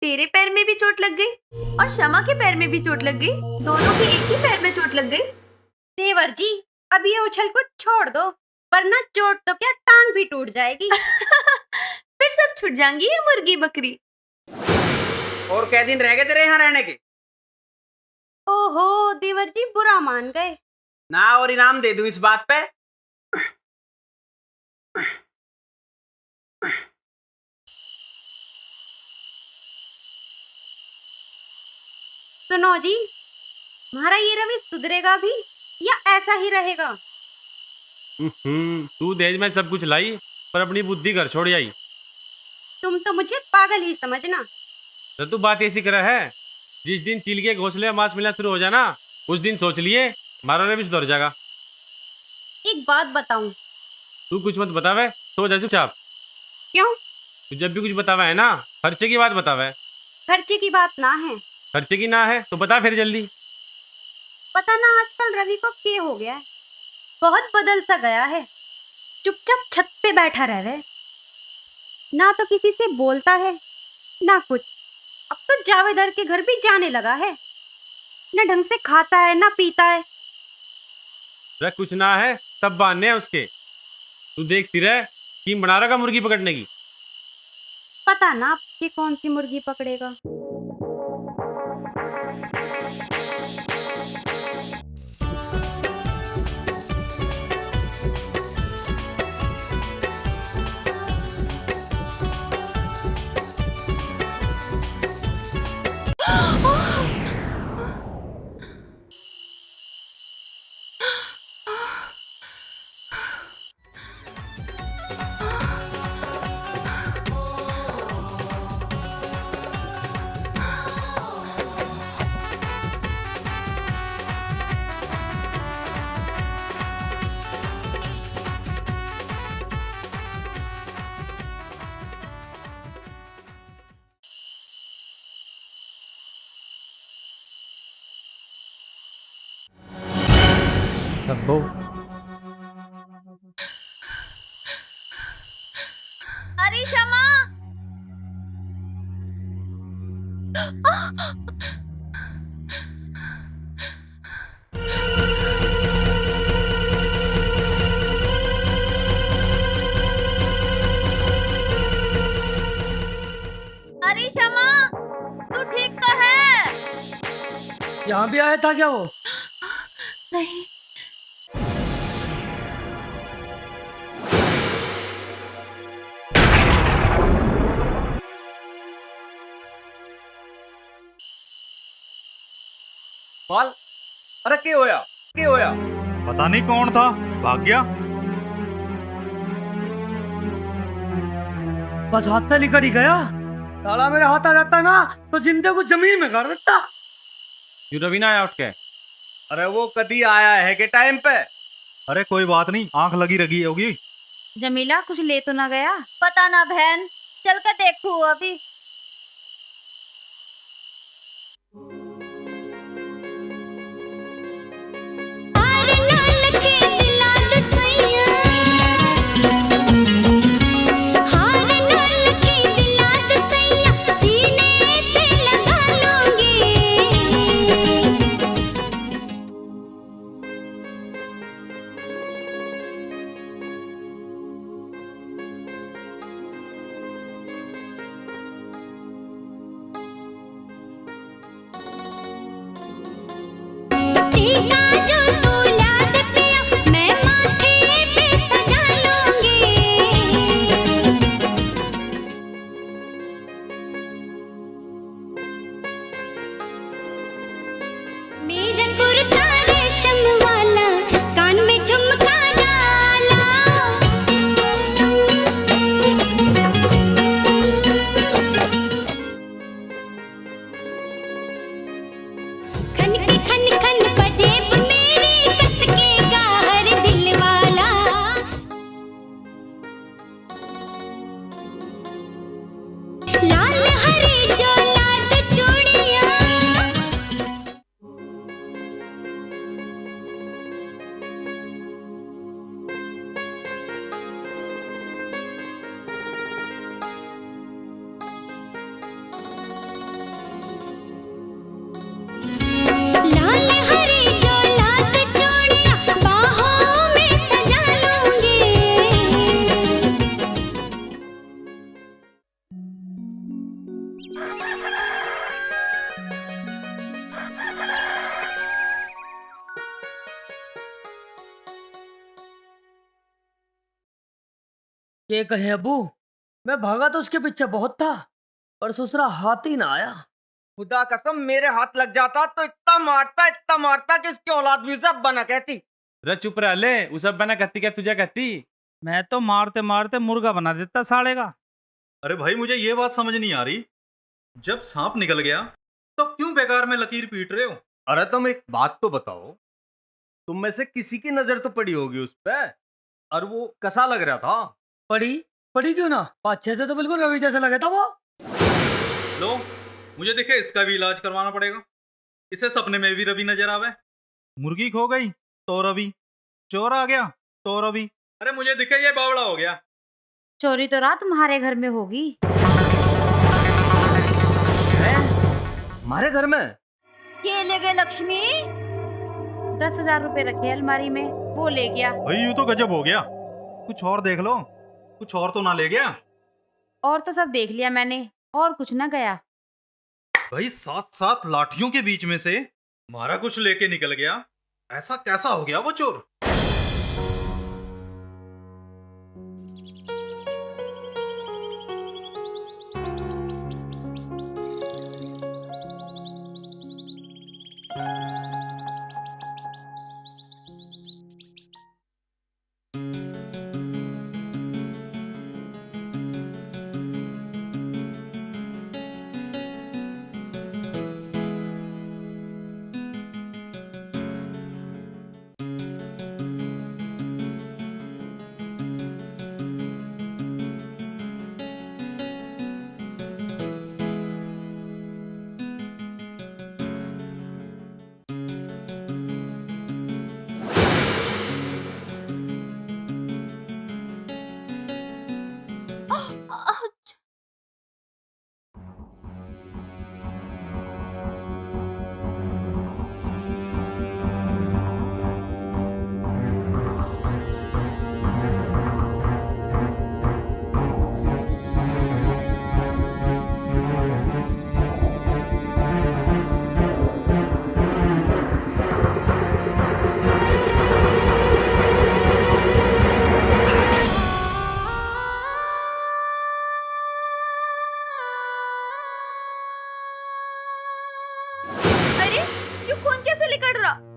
तेरे पैर में भी चोट लग गई और शमा के पैर में भी चोट लग गई। दोनों के एक ही पैर में चोट लग गई। देवर जी, अब ये उछल को छोड़ दो, वरना चोट तो क्या टांग भी टूट जाएगी। फिर सब छूट जाएंगी ये मुर्गी बकरी। और कै दिन रह गए तेरे यहाँ रहने के? ओहो देवर जी, बुरा मान गए ना, और इनाम दे दूं इस बात पे। सुनो जी, हमारा ये रवि सुधरेगा भी या ऐसा ही रहेगा? तू दहेज में सब कुछ लाई, पर अपनी बुद्धि घर छोड़ आई। तुम तो मुझे पागल ही समझना। तो तू बात ऐसी करा है, जिस दिन चील के घोंसले मांस मिलना शुरू हो जाना, उस दिन सोच लिए हमारा भी सुधर जाएगा। एक बात बताऊं? तू कुछ मत बतावे, सो जा चुपचाप। क्यों? तू जब भी कुछ बतावा है ना, खर्चे की बात बतावे। खर्चे की बात ना है। खर्चे की ना है तो बता फिर जल्दी। पता ना आजकल रवि को क्या हो गया है, बहुत बदल सा गया है। चुपचाप छत पे बैठा रहे, ना तो किसी से बोलता है ना कुछ। अब तो जावेदर के घर भी जाने लगा है, ना ढंग से खाता है ना पीता है। अरे कुछ ना है, सब बहाने हैं उसके। तू देखती रह, टीम बना रहा मुर्गी पकड़ने की। पता ना ये कौन सी मुर्गी पकड़ेगा। डब्बो, अरे शमा, अरे शमा, तू ठीक तो है? यहाँ भी आया था क्या वो? नहीं। बाल, अरे क्या होया? क्या होया? पता नहीं कौन था, भाग गया। बस हाथ से निकल ही गया। साला मेरे हाथ आ जाता ना तो जिंदे को जमीन में गाड़ देता। यू रवि ना आया उठ के? अरे वो कभी आया है के टाइम पे? अरे कोई बात नहीं, आंख लगी रगी होगी। जमीला कुछ ले तो ना गया? पता ना बहन, चल कर देखू अभी। ये कहे अबू, मैं भागा तो उसके पीछे बहुत था, पर ससुरा हाथ ही ना आया। खुदा कसम मेरे हाथ लग जाता तो इतना मारता कि इसकी औलाद भी सब बना कहती। रे चुप रह ले, वो सब बना कहती क्या तुझे कहती? मैं तो मारते मारते मुर्गा बना देता साले का। अरे भाई मुझे ये बात समझ नहीं आ रही, जब सांप निकल गया तो क्यों बेकार में लकीर पीट रहे हो? अरे तुम एक बात तो बताओ, तुम में से किसी की नजर तो पड़ी होगी उस पे, और वो कैसा लग रहा था? पड़ी क्यों ना, अच्छे से तो बिल्कुल रवि जैसा लगा था वो। लो मुझे देखे इसका भी इलाज करवाना पड़ेगा। इसे सपने में भी रवि नजर आवे। मुर्गी खो गई तो रवि, चोर आ गया तो रवि। अरे मुझे दिखे ये बावड़ा हो गया। चोरी तो रात तुम्हारे घर में होगी। हमारे घर में? ये ले गए लक्ष्मी। 10,000 रुपए रखे अलमारी में, वो ले गया। भाई यूं तो गजब हो गया, कुछ और देख लो, कुछ और तो ना ले गया? और तो सब देख लिया मैंने, और कुछ ना गया। भाई 7 लाठियों के बीच में से हमारा कुछ लेके निकल गया, ऐसा कैसा हो गया वो चोर?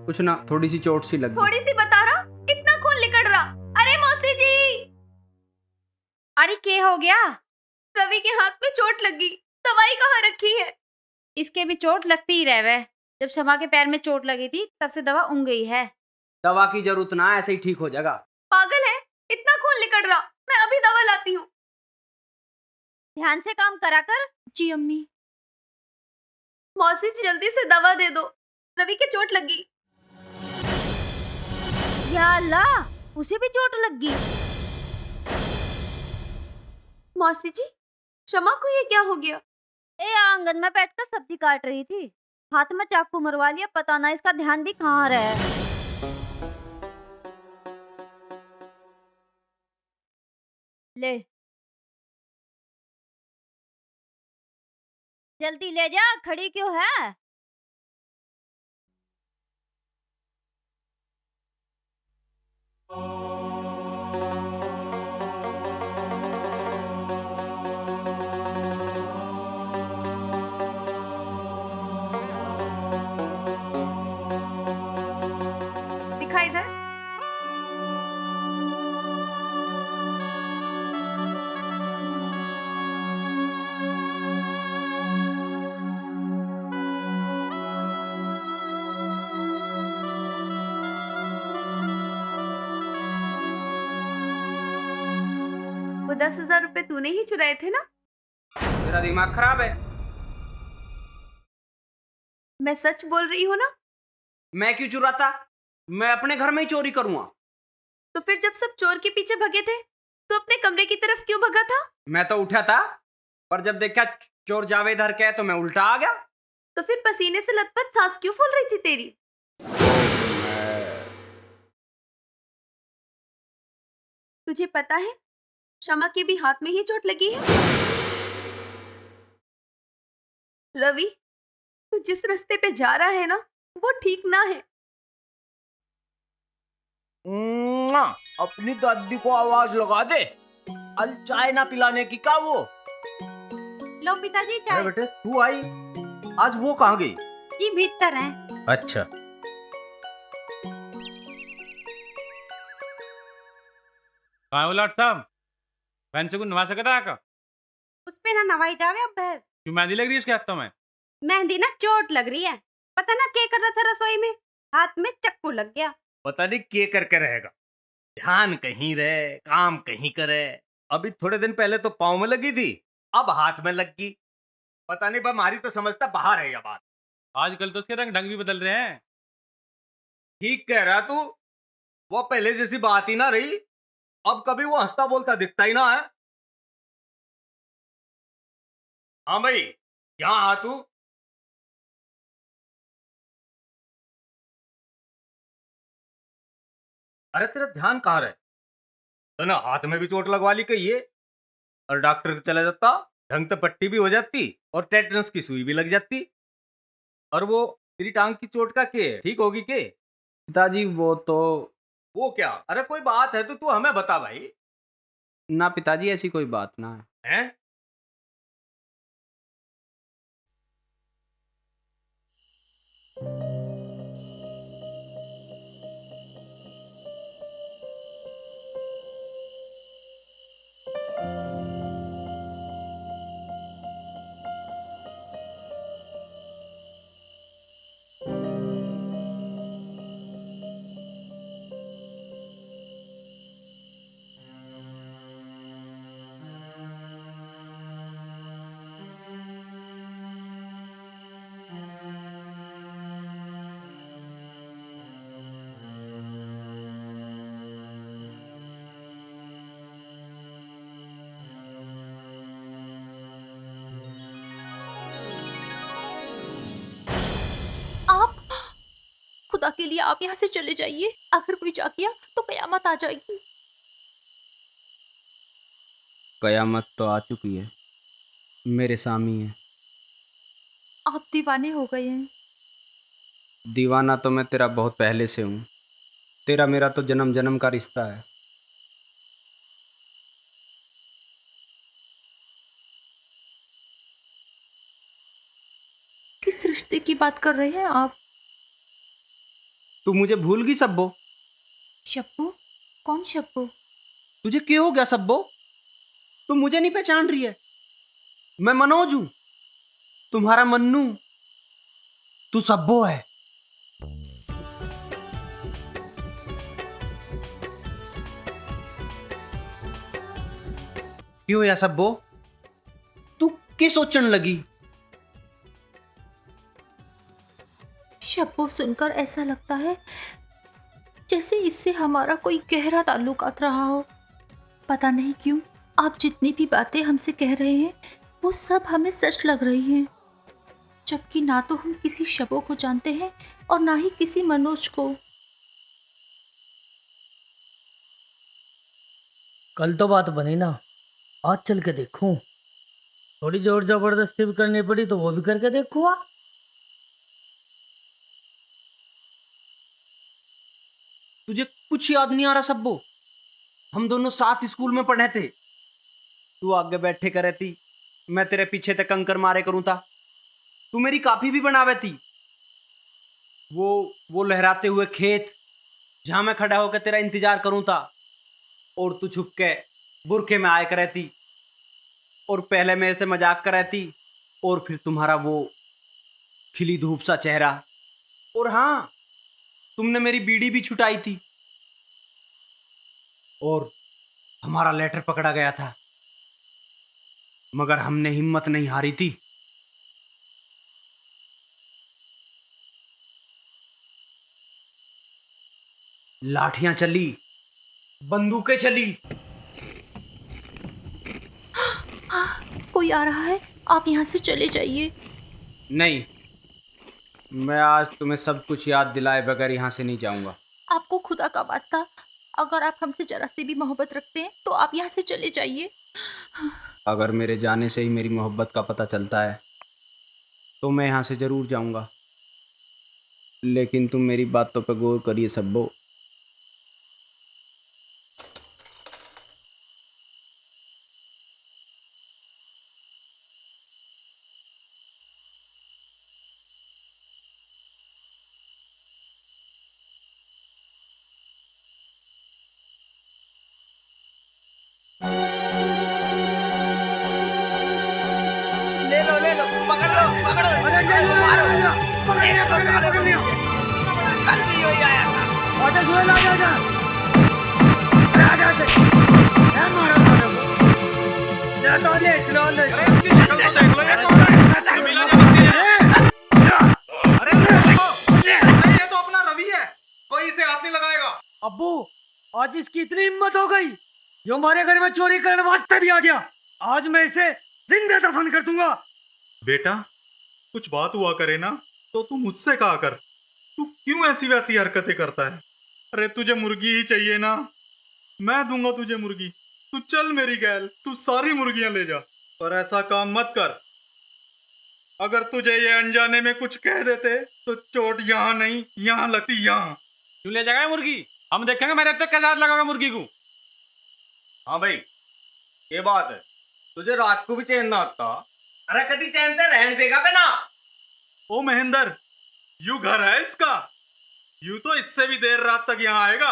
कुछ ना, थोड़ी सी चोट सी लगी। थोड़ी सी बता रहा, इतना खून निकल रहा। अरे मौसी जी, अरे क्या हो गया? रवि के हाथ में चोट लगी, दवाई कहाँ रखी है? इसके भी चोट लगती ही रहे। जब शमा के पैर में चोट लगी थी तब से दवा उंग गई है। दवा की जरूरत ना, ऐसे ही ठीक हो जाएगा। पागल है, इतना खून निकल रहा, मैं अभी दवा लाती हूँ। ध्यान से काम करा कर। जी अम्मी। मौसी जी जल्दी से दवा दे दो, रवि के चोट लगी। या अल्लाह, उसे भी चोट लग गई। मौसी जी, शमा को ये क्या हो गया? आंगन में बैठकर सब्जी काट रही थी, हाथ में चाकू मरवा लिया, पता ना इसका ध्यान भी कहाँ रहा। ले जल्दी ले जा, खड़ी क्यों है? दिखा इधर। वो 10,000 रुपए तूने ही चुराए थे ना? तेरा दिमाग खराब है। मैं सच बोल रही हूँ ना? मैं क्यों चुराता? मैं अपने घर में ही चोरी करूंगा। तो फिर जब सब चोर के पीछे भगे थे तो अपने कमरे की तरफ क्यों भगा था? मैं तो उठा था, पर जब देखा चोर जावेद हर के तो मैं उल्टा आ गया। तो फिर पसीने से लथपथ सांस क्यों फूल रही थी तेरी? तुझे पता है शमा के भी हाथ में ही चोट लगी है। रवि, तू जिस रास्ते पे जा रहा है ना वो ठीक ना है। अपनी दादी को आवाज लगा दे, अल चाय ना पिलाने की का वो। लो पिताजी अरे चाय। बेटे तू आई, आज वो कहाँ गई? जी भीतर है। अच्छा। कहाँ उलाट साहब, बहन से को नवा सकता का? उस पे ना नवाई जावे अब बहस। क्यों मेहंदी लग रही है उसके हाथों में? मेहंदी ना चोट लग रही है, पता ना क्या कर रहा था रसोई में, हाथ में चक्कू लग गया। पता नहीं के करके रहेगा, ध्यान कहीं रहे काम कहीं करे। अभी थोड़े दिन पहले तो पाँव में लगी थी, अब हाथ में लग गई। पता नहीं हमारी तो समझता बाहर है ये बात। आजकल तो उसके रंग ढंग भी बदल रहे हैं। ठीक कह रहा तू, वो पहले जैसी बात ही ना रही। अब कभी वो हंसता बोलता दिखता ही ना है। हाँ भाई, यहाँ आ तू। अरे तेरा ध्यान कहाँ रहे? तो ना हाथ में भी चोट लगवा ली कही है, और डॉक्टर के चला जाता, ढंग से पट्टी भी हो जाती और टेटनस की सुई भी लग जाती। और वो तेरी टांग की चोट का क्या है, ठीक होगी के? पिताजी वो क्या? अरे कोई बात है तो तू हमें बता भाई। ना पिताजी, ऐसी कोई बात ना है। हैं? आप, खुदा के लिए आप यहाँ से चले जाइए, अगर कोई जा किया तो कयामत आ जाएगी। कयामत तो आ चुकी है, मेरे सामने है। आप दीवाने हो गए हैं। दीवाना तो मैं तेरा बहुत पहले से हूँ। तेरा मेरा तो जन्म जन्म का रिश्ता है। किस रिश्ते की बात कर रहे हैं आप? तू मुझे भूल गई सब्बो? शब्बो? कौन शब्बो? तुझे क्या हो गया सब्बो? तू मुझे नहीं पहचान रही है? मैं मनोज हूं, तुम्हारा मन्नू। तू सब्बो है। क्यों या सब्बो? के सोचने लगी? शब्बो सुनकर ऐसा लगता है जैसे इससे हमारा कोई गहरा ताल्लुकात रहा हो। पता नहीं क्यों आप जितनी भी बातें हमसे कह रहे हैं वो सब हमें सच लग रही हैं, जबकि ना तो हम किसी शब्बो को जानते हैं और ना ही किसी मनोज को। कल तो बात बनी ना, आज चल के देखूं। थोड़ी जोर जबरदस्ती भी करनी पड़ी तो वो भी करके देखूंगा। तुझे कुछ याद नहीं आ रहा सब्बो? हम दोनों साथ स्कूल में पढ़े थे। तू आगे बैठे करे थी, मैं तेरे पीछे तक कंकर मारे करूं था। तू मेरी काफी भी बनावे थी। वो लहराते हुए खेत जहां मैं खड़ा होकर तेरा इंतजार करूं था, और तू छुप के बुरखे में आए करे थी, और पहले मेरे से मजाक करे थी, और फिर तुम्हारा वो खिली धूप सा चेहरा, और हाँ, तुमने मेरी बीड़ी भी छुटाई थी, और हमारा लेटर पकड़ा गया था, मगर हमने हिम्मत नहीं हारी थी। लाठियां चली, बंदूकें चली। कोई आ रहा है, आप यहाँ से चले जाइए। नहीं, मैं आज तुम्हें सब कुछ याद दिलाए बगैर यहाँ से नहीं जाऊंगा। आपको खुदा का वास्ता, अगर आप हमसे जरा सी भी मोहब्बत रखते हैं तो आप यहाँ से चले जाइए। अगर मेरे जाने से ही मेरी मोहब्बत का पता चलता है तो मैं यहाँ से जरूर जाऊंगा, लेकिन तुम मेरी बातों पर गौर करिए सब्बो। ले लो, पकड़ लो, मारो, पकड़ लिया। कल भी यही आया था। आजा सुहेल, आजा। मारो ले। ये तो अपना रवि है, कोई इसे हाथ नहीं लगाएगा। अब्बू, आज इसकी इतनी हिम्मत हो गई जो हमारे घर में चोरी करने वास्ते भी आ गया। आज मैं इसे जिंदा दफन कर दूंगा। बेटा, कुछ बात हुआ करे ना तो तू मुझसे कहा कर, तू क्यों ऐसी वैसी हरकतें करता है? अरे तुझे मुर्गी ही चाहिए ना, मैं दूंगा तुझे मुर्गी। तू चल मेरी गैल, तू सारी मुर्गियां ले जा। पर ऐसा काम मत कर, अगर तुझे ये अनजाने में कुछ कह देते तो चोट यहाँ नहीं, यहाँ लगती यहाँ। क्यों ले जाएगा मुर्गी? हम देखेंगे मेरे तो कैसे हाथ लगाओगा मुर्गी को। हाँ भाई, ये बात है, तुझे रात को भी चैन ना आता। अरे कभी चैन से रहने देगा का ना? ओ महेंद्र, यू घर है इसका, यू तो इससे भी देर रात तक यहाँ आएगा।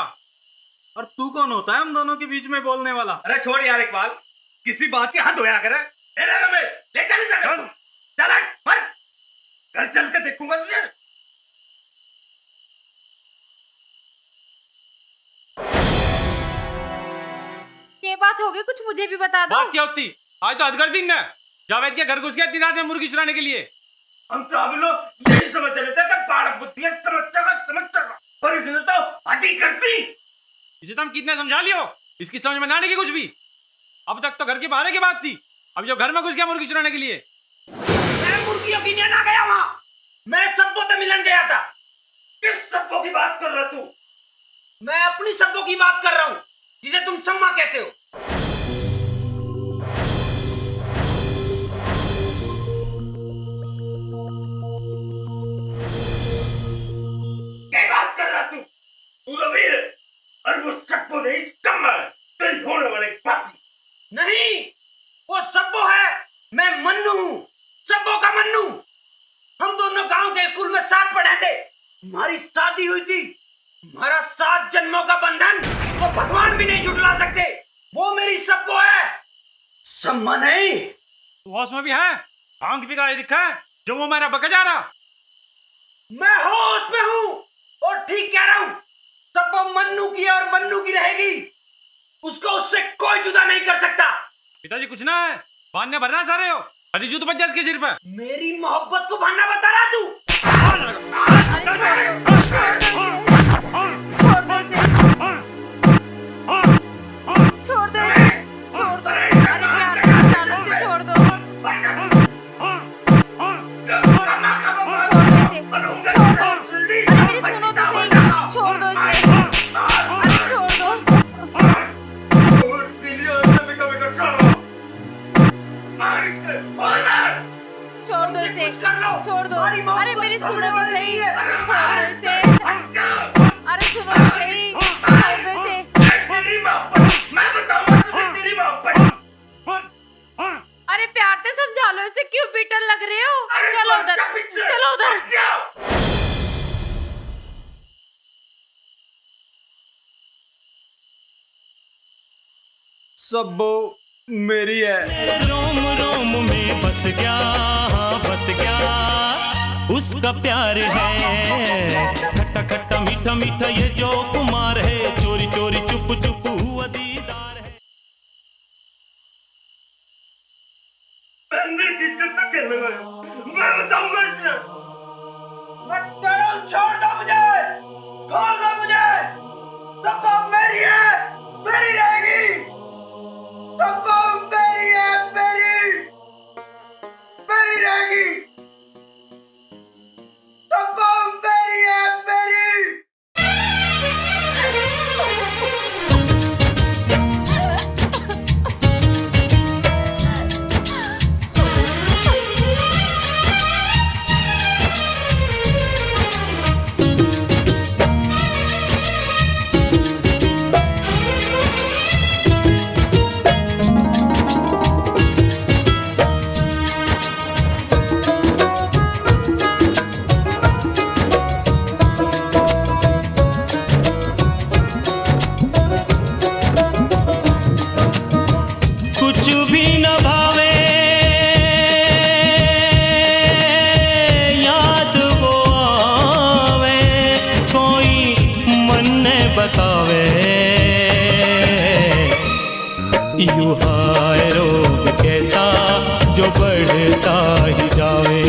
और तू कौन होता है हम दोनों के बीच में बोलने वाला? अरे छोड़ यार इकबाल, किसी बात की हद होया करे। रमेश, ले चल इसे। चल हट, मर। घर चल के देखूंगा तुझे। ये बात हो गई, कुछ मुझे भी बता दो। बात क्या होती? आज तो हद कर दी ना। जावेद के घर घुस गया इतनी रात में मुर्गी चुराने के लिए। हम तो अब लोग यही समझ रहे थे कि बालक बुद्धि है, समझ पर इसने तो हद ही करती। इसे तो हम कितने समझा लियो, इसकी समझ में ना आने की कुछ भी। अब तक तो घर के बाहर की बात थी, अब जो घर में घुस गया मुर्गी चुराने के लिए। मैं मुर्गियों की ना गया वहां, मैं सब्बों से मिलन गया था। किस सब्बों की बात कर रहा तू? मैं अपनी सब्बों की बात कर रहा हूँ, जिसे तुम सम्मा कहते हो। क्या बात कर रहा तू? तू रवि है और वो सब्बो नहीं, कम्मा है, तेरी होने वाले पापी। नहीं, वो सब्बो है, मैं मन्नू हूँ, सब्बो का मन्नू। हम दोनों गांव के स्कूल में साथ पढ़े थे, हमारी शादी हुई थी, हमारा 7 जन्मों का बंधन वो भगवान भी नहीं जुटला सकते। वो मेरी सब्बो है, सम्मा नहीं। तू होश में भी है? आंख भी काली दिखा है जो वो मेरा बका जा रहा। मैं होश में हूँ और ठीक कह रहा हूँ। सब्बो मन्नू की और मन्नू की रहेगी, उसको उससे कोई जुदा नहीं कर सकता। पिताजी कुछ ना है, बांधने भरना सारे हो। अरे जूत बच जा इसके सिर पे। मेरी मोहब्बत को भाना बता रहा तू? छोड़ दो इसे, छोड़ दो, छोड़ दो, अरे प्यार से समझा लो इसे, छोड़ दो, छोड़ दो इसे, अरे मेरी सुनो तो सही, छोड़ दो इसे, अरे छोड़ दो, छोड़ दो इसे, छोड़ दो, अरे मेरी सुनो तो सही, छोड़ दो इसे, अरे सुनो तो सही, छोड़ दो इसे, अरे प्यार से समझा लो इसे, क्यों बीटल लग रहे हो? चलो उधर, चलो उधर। सब मेरी है। रोम रोम में बस गया, बस गया उसका प्यार है। खट्टा खट्टा मीठा मीठा ये जो कुमार है, चोरी चोरी चुप चुप हुआ दीदार है। बंदर की इज्जत तक करने वाला मैं बताऊंगा इसे। मैं कह रहा हूं छोड़ दो मुझे, छोड़ दो मुझे। सब मेरी है, मेरी रहेगी। सब मेरी है, मेरी रहेगी। सब मेरी है, मेरी। कुछ भी न भावे याद वो आवे, कोई मन न बतावे। यूं हाय रोग कैसा जो बढ़ता ही जावे,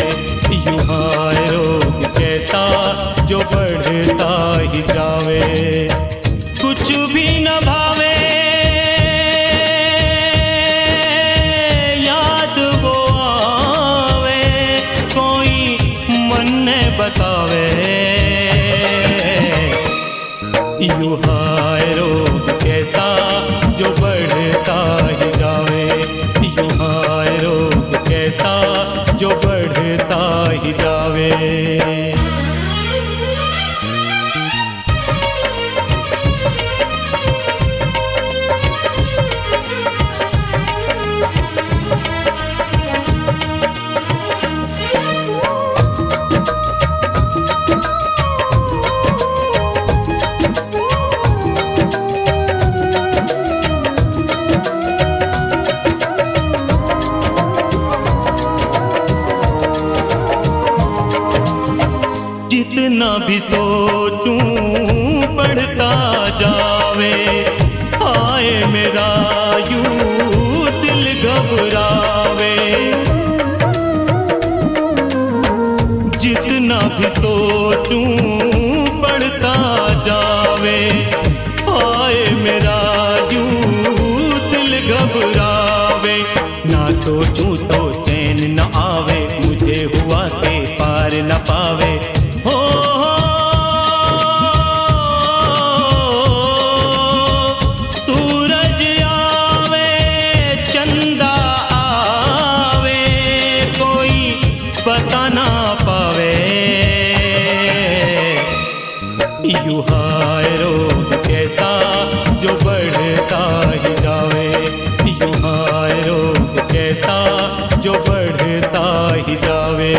यूं हाय रोग कैसा जो बढ़ता ही जावे। कुछ भी न भावे बतावे। यूं हाय रोग कैसा जो बढ़ता ही जावे, यूं हाय रोग कैसा जो बढ़ता ही जावे। जितना भी सोचूं बढ़ता जावे, हाय मेरा यूं दिल घबरावे। जितना भी सोचूं बढ़ता जावे, हाय मेरा यूं दिल घबरावे। ना सोचूं तो चैन न आवे, मुझे हुआ के पार न पावे। सूरज आवे चंदा आवे, कोई बता ना पावे। यूं हाय रोग कैसा जो बढ़ता ही जावे, यूं हाय रोग कैसा जो बढ़ता ही जावे।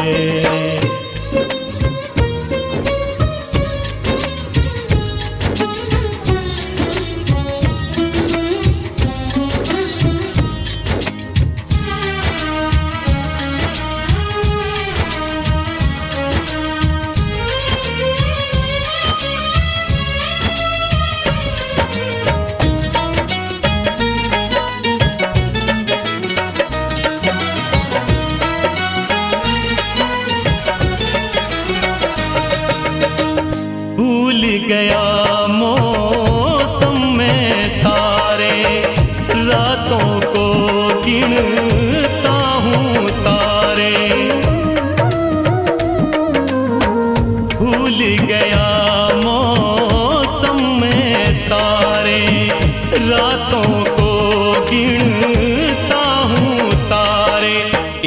गिनता हूँ तारे, भूल गया मौसम में सारे, रातों को गिनता हूँ तारे।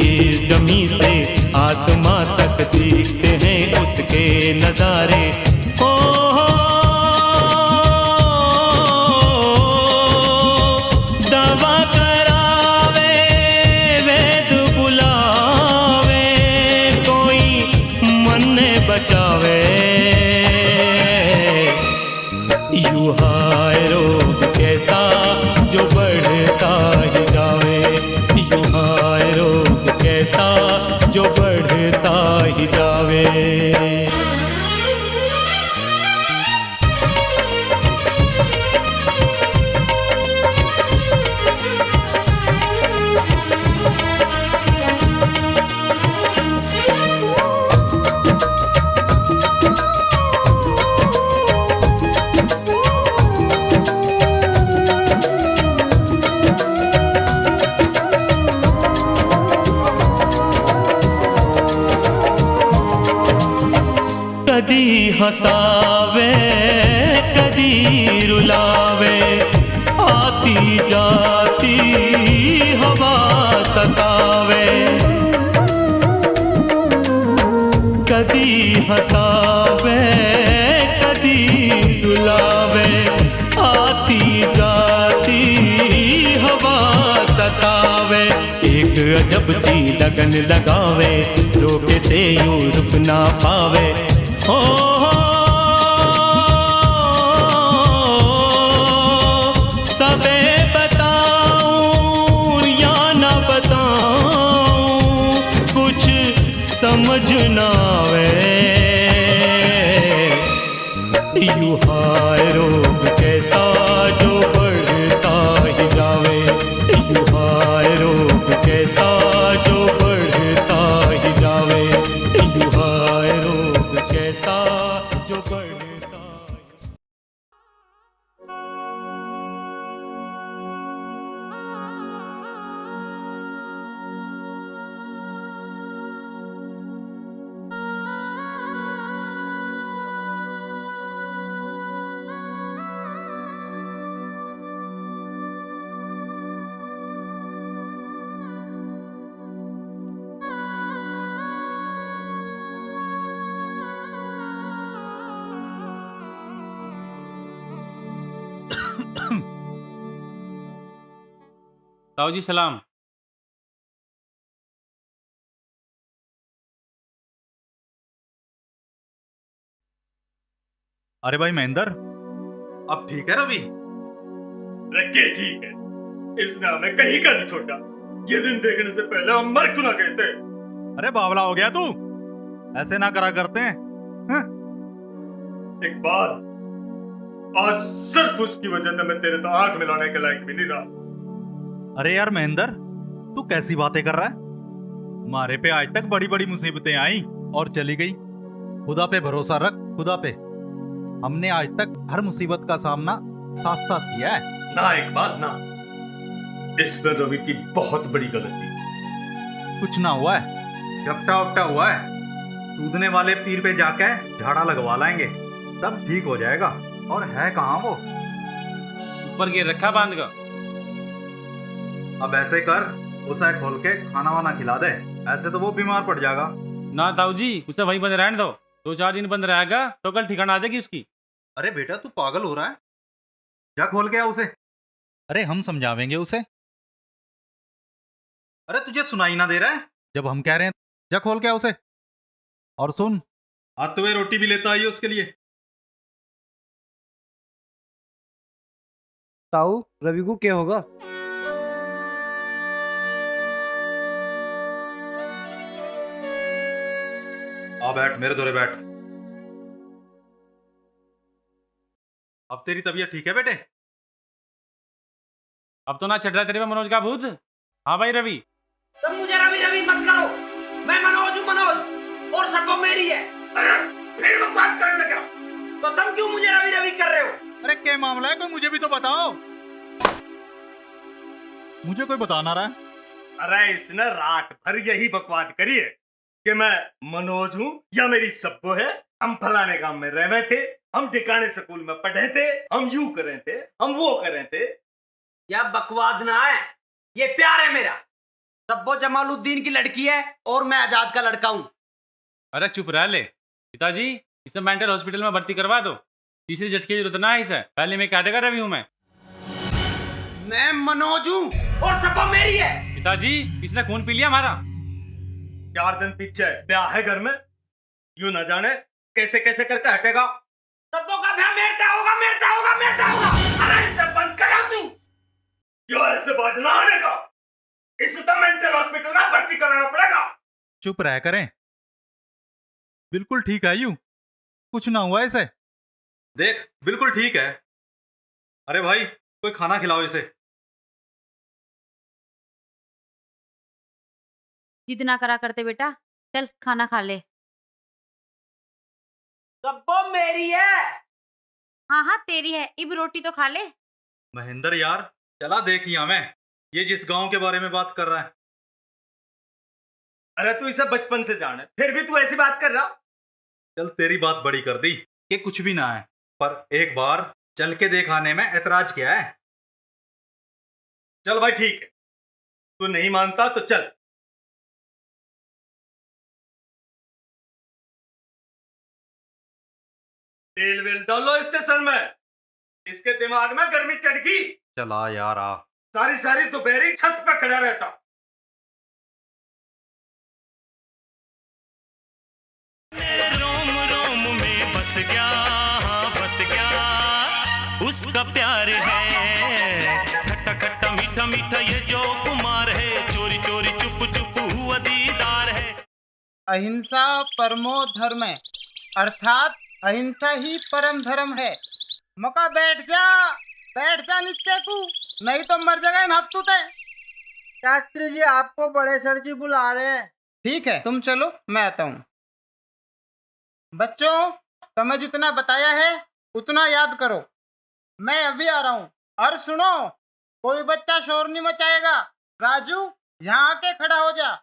इस जमी से आसमां तक दिखते हैं उसके नजारे। ओ दवा करावे वेद बुलावे, कोई मन बचावे। यूं हाय रोग कैसा जो बढ़ता ही जावे, यूं हाय रोग कैसा जो बढ़ता ही जावे। कदी हंसावे कदी रुलावे, आती जाती हवा सतावे। कदी हंसावे कदी रुलावे, आती जाती हवा सतावे। एक अजब सी लगन लगावे, रोके से यूं रुक ना पावे। हो सबे बताऊं या ना बताऊं, कुछ समझ ना आवे। यूं हाय रोग कैसा जो बढ़ता ही जावे, यूं हाय रोग कैसा जो बढ़ता ही जावे, यूं हाय रोग कैसा जो बढ़ता। ताऊ जी सलाम। अरे भाई महेंद्र, अब ठीक है रवि? रखे ठीक है, इसने हमें कहीं का नहीं छोड़ा। ये दिन देखने से पहले हम मर क्यों ना गए थे। अरे बावला हो गया तू, ऐसे ना करा करते हैं। इकबाल, आज सिर्फ उसकी वजह से मैं तेरे तो आंख मिलाने के लायक भी नहीं रहा। अरे यार महेंद्र, तू कैसी बातें कर रहा है? हमारे पे आज तक बड़ी बड़ी मुसीबतें आई और चली गई। खुदा पे भरोसा रख, खुदा पे। हमने आज तक हर मुसीबत का सामना साथ साथ किया है। ना इकबाल ना, इसमें रवि की बहुत बड़ी गलती। कुछ ना हुआ है, झपटा वपटा हुआ है। सूदने वाले पीर पे जाके झाड़ा लगवा लाएंगे, सब ठीक हो जाएगा। और है कहाँ वो? ऊपर गिर रखा बांध का। अब ऐसे कर, उसे खोल के खाना वाना खिला दे, ऐसे तो वो बीमार पड़ जाएगा। ना ताऊ जी, उसे वहीं बंद रहने दो। 2-4 दिन बंद रहेगा तो कल ठिकाना आ जाएगी उसकी। अरे बेटा, तू पागल हो रहा है? जा खोल के आ उसे। अरे हम समझावेंगे उसे। अरे तुझे सुनाई ना दे रहा है जब हम कह रहे हैं? जा खोल के आ उसे। और सुन, आते हुए रोटी भी लेता आइए उसके लिए। ताऊ, रवि को क्या होगा? आ बैठ, मेरे दोरे बैठ। अब तेरी तबीयत ठीक है बेटे? अब तो ना चढ़ रहा तेरे पे मनोज का भूत। हाँ भाई रवि। तुम मुझे रवि रवि मत करो, मैं मनोज हूँ मनोज, और सबको मेरी है। अरे फिर बकवास करने लगा, तो तुम क्यों मुझे रवि रवि कर रहे हो? अरे क्या मामला है, कोई मुझे भी तो बताओ। मुझे कोई बता ना रहा है। अरे इसने रात भर यही बकवाद करी है कि मैं मनोज हूँ या मेरी सब्बो है, हम फलाने गांव में रह थे, हम ठिकाने स्कूल में पढ़े थे, हम यूं करे थे, हम वो करे थे। या बकवाद ना है, ये प्यार है मेरा। सब्बो जमालुद्दीन की लड़की है और मैं आजाद का लड़का हूँ। अरे चुप रह ले पिताजी, इसे मेंटल हॉस्पिटल में भर्ती करवा दो। तीसरी झटके की जरूरत ना है इसे। पहले मैं क्या रवि हूँ मैं मनोज हूँ और सब्बो मेरी है। पिताजी, इसने खून पी लिया हमारा। 4 दिन पीछे ब्याह है घर में, यूं ना जाने कैसे कैसे करके हटेगा। सब्बो का ब्याह मेरता होगा, मेरता होगा, मेरता होगा। अरे इसे बंद करा तू, यो ऐसे बाज ना आने का। इसे तो मेंटल हॉस्पिटल में भर्ती कराना पड़ेगा। चुप रह करें, बिल्कुल ठीक है यू, कुछ ना हुआ इसे। देख बिल्कुल ठीक है। अरे भाई कोई खाना खिलाओ इसे। जिद ना करा करते बेटा, चल खाना खा ले। सब्बो मेरी है। हाँ हाँ तेरी है, इब रोटी तो खा ले। महेंद्र यार चला देख यहाँ में, ये जिस गांव के बारे में बात कर रहा है। अरे तू इसे बचपन से जाने, फिर भी तू ऐसी बात कर रहा। चल तेरी बात बड़ी कर दी कि कुछ भी ना है, पर एक बार चल के दिखाने में ऐतराज क्या है। चल भाई ठीक है, तू नहीं मानता तो चल। तेल वेल डालो स्टेशन में, इसके दिमाग में गर्मी चढ़ गई। चला यार आ। सारी सारी दोपहरी छत पे खड़ा रहता। मेरे रोम रोम में बस गया, बस गया उसका प्यार है। खट्टा खट्टा मीठा मीठा ये जो कुमार है, चोरी चोरी चुप चुप हुआ दीदार है। अहिंसा परमो धर्म है, अर्थात अहिंसा ही परम धर्म है। मौका बैठ जा नीचे तू, नहीं तो मर जाएगा ना तू ते। शास्त्री जी आपको बड़े सर जी बुला रहे हैं। ठीक है तुम चलो, मैं आता हूँ। बच्चों तुम्हें जितना बताया है उतना याद करो, मैं अभी आ रहा हूँ। और सुनो, कोई बच्चा शोर नहीं मचाएगा। राजू यहाँ आके खड़ा हो जा,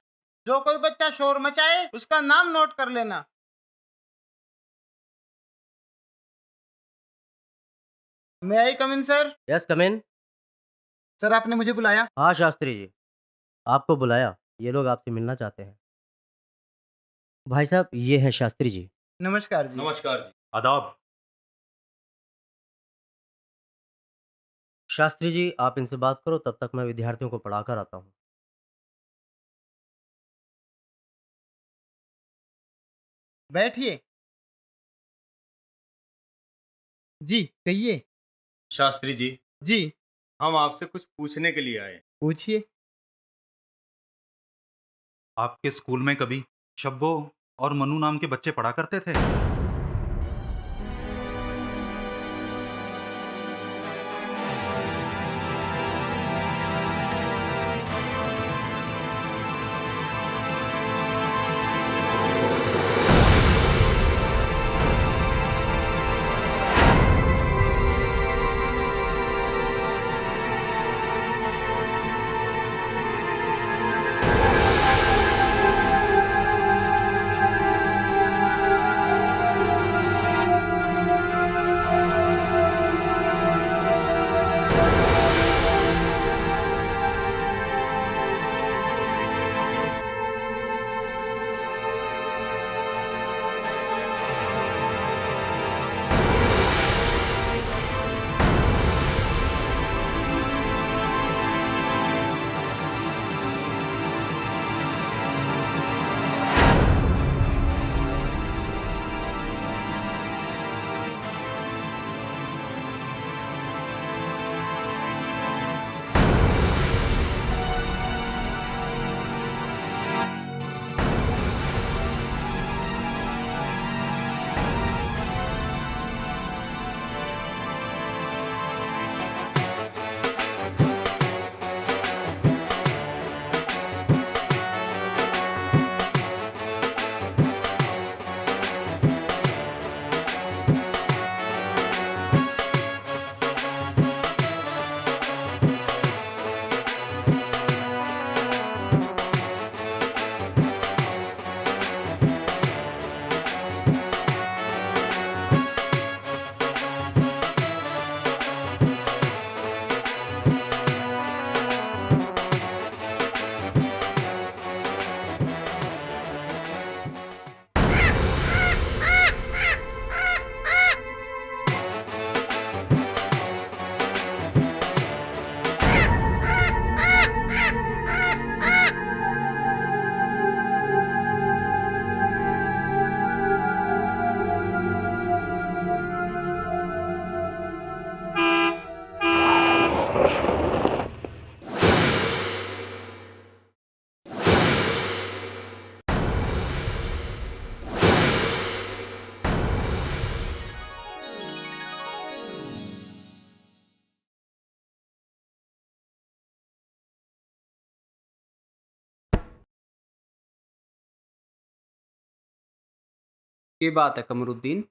जो कोई बच्चा शोर मचाए उसका नाम नोट कर लेना। मैं आई कम इन सर? यस कम इन। सर आपने मुझे बुलाया? हाँ शास्त्री जी, आपको बुलाया, ये लोग आपसे मिलना चाहते हैं। भाई साहब ये हैं शास्त्री जी। नमस्कार जी। नमस्कार जी। आदाब। शास्त्री जी आप इनसे बात करो, तब तक मैं विद्यार्थियों को पढ़ा कर आता हूँ। बैठिए। जी कहिए। शास्त्री जी। जी हम आपसे कुछ पूछने के लिए आए। पूछिए। आपके स्कूल में कभी शब्बो और मनु नाम के बच्चे पढ़ा करते थे? ये बात है कमरुद्दीन।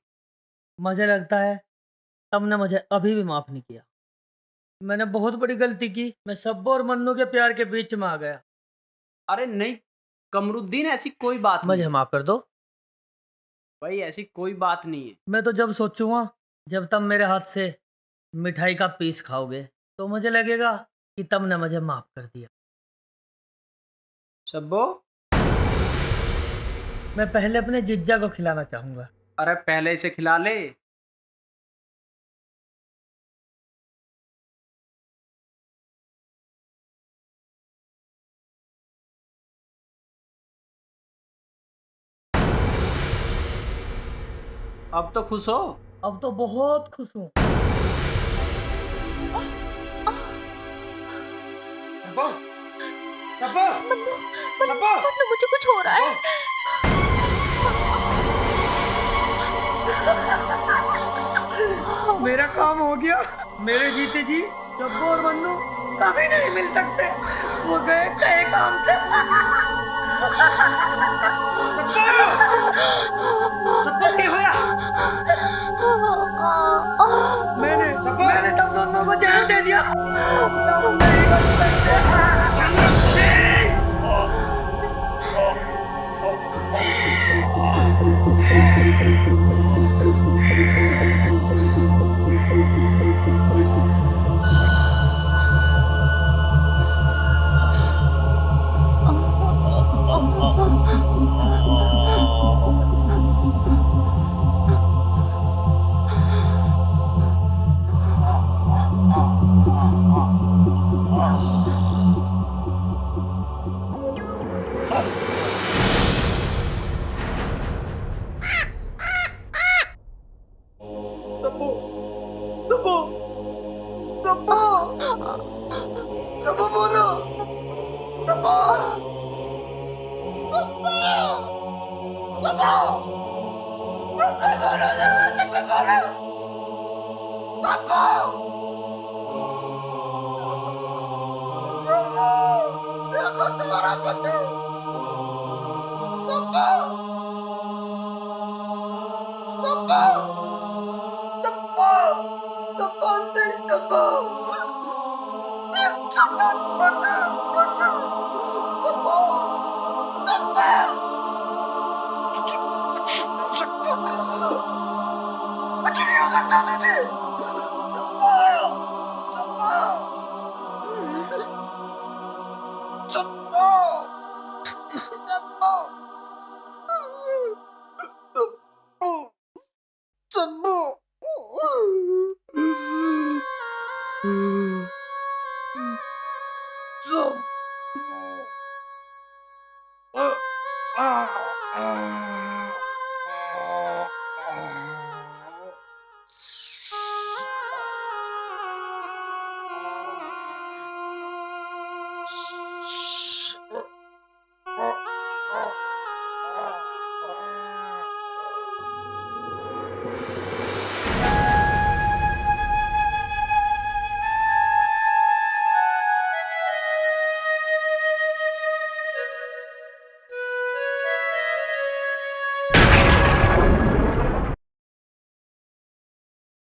मुझे लगता है तुमने मुझे अभी भी माफ नहीं किया। मैंने बहुत बड़ी गलती की। मैं सब्बू और मन्नू के प्यार के बीच में आ गया। अरे नहीं कमरुद्दीन, ऐसी कोई बात मुझे नहीं। माफ कर दो भाई ऐसी कोई बात नहीं है। मैं तो जब सोचूंगा जब तुम मेरे हाथ से मिठाई का पीस खाओगे तो मुझे लगेगा कि तुमने मुझे माफ कर दिया। सब्बो, मैं पहले अपने जिज्जा को खिलाना चाहूंगा। अरे पहले इसे खिला ले। अब तो खुश हो? अब तो बहुत खुश हूँ। मन्नू, मुझे कुछ हो रहा है। मेरा काम हो गया। मेरे जीते जी सब्बू और मन्नू कभी नहीं मिल सकते। वो गए कहे काम से। सब्बू क्या होया? मैंने तुम दोनों को जहर दे दिया। तुम नहीं बच सकते।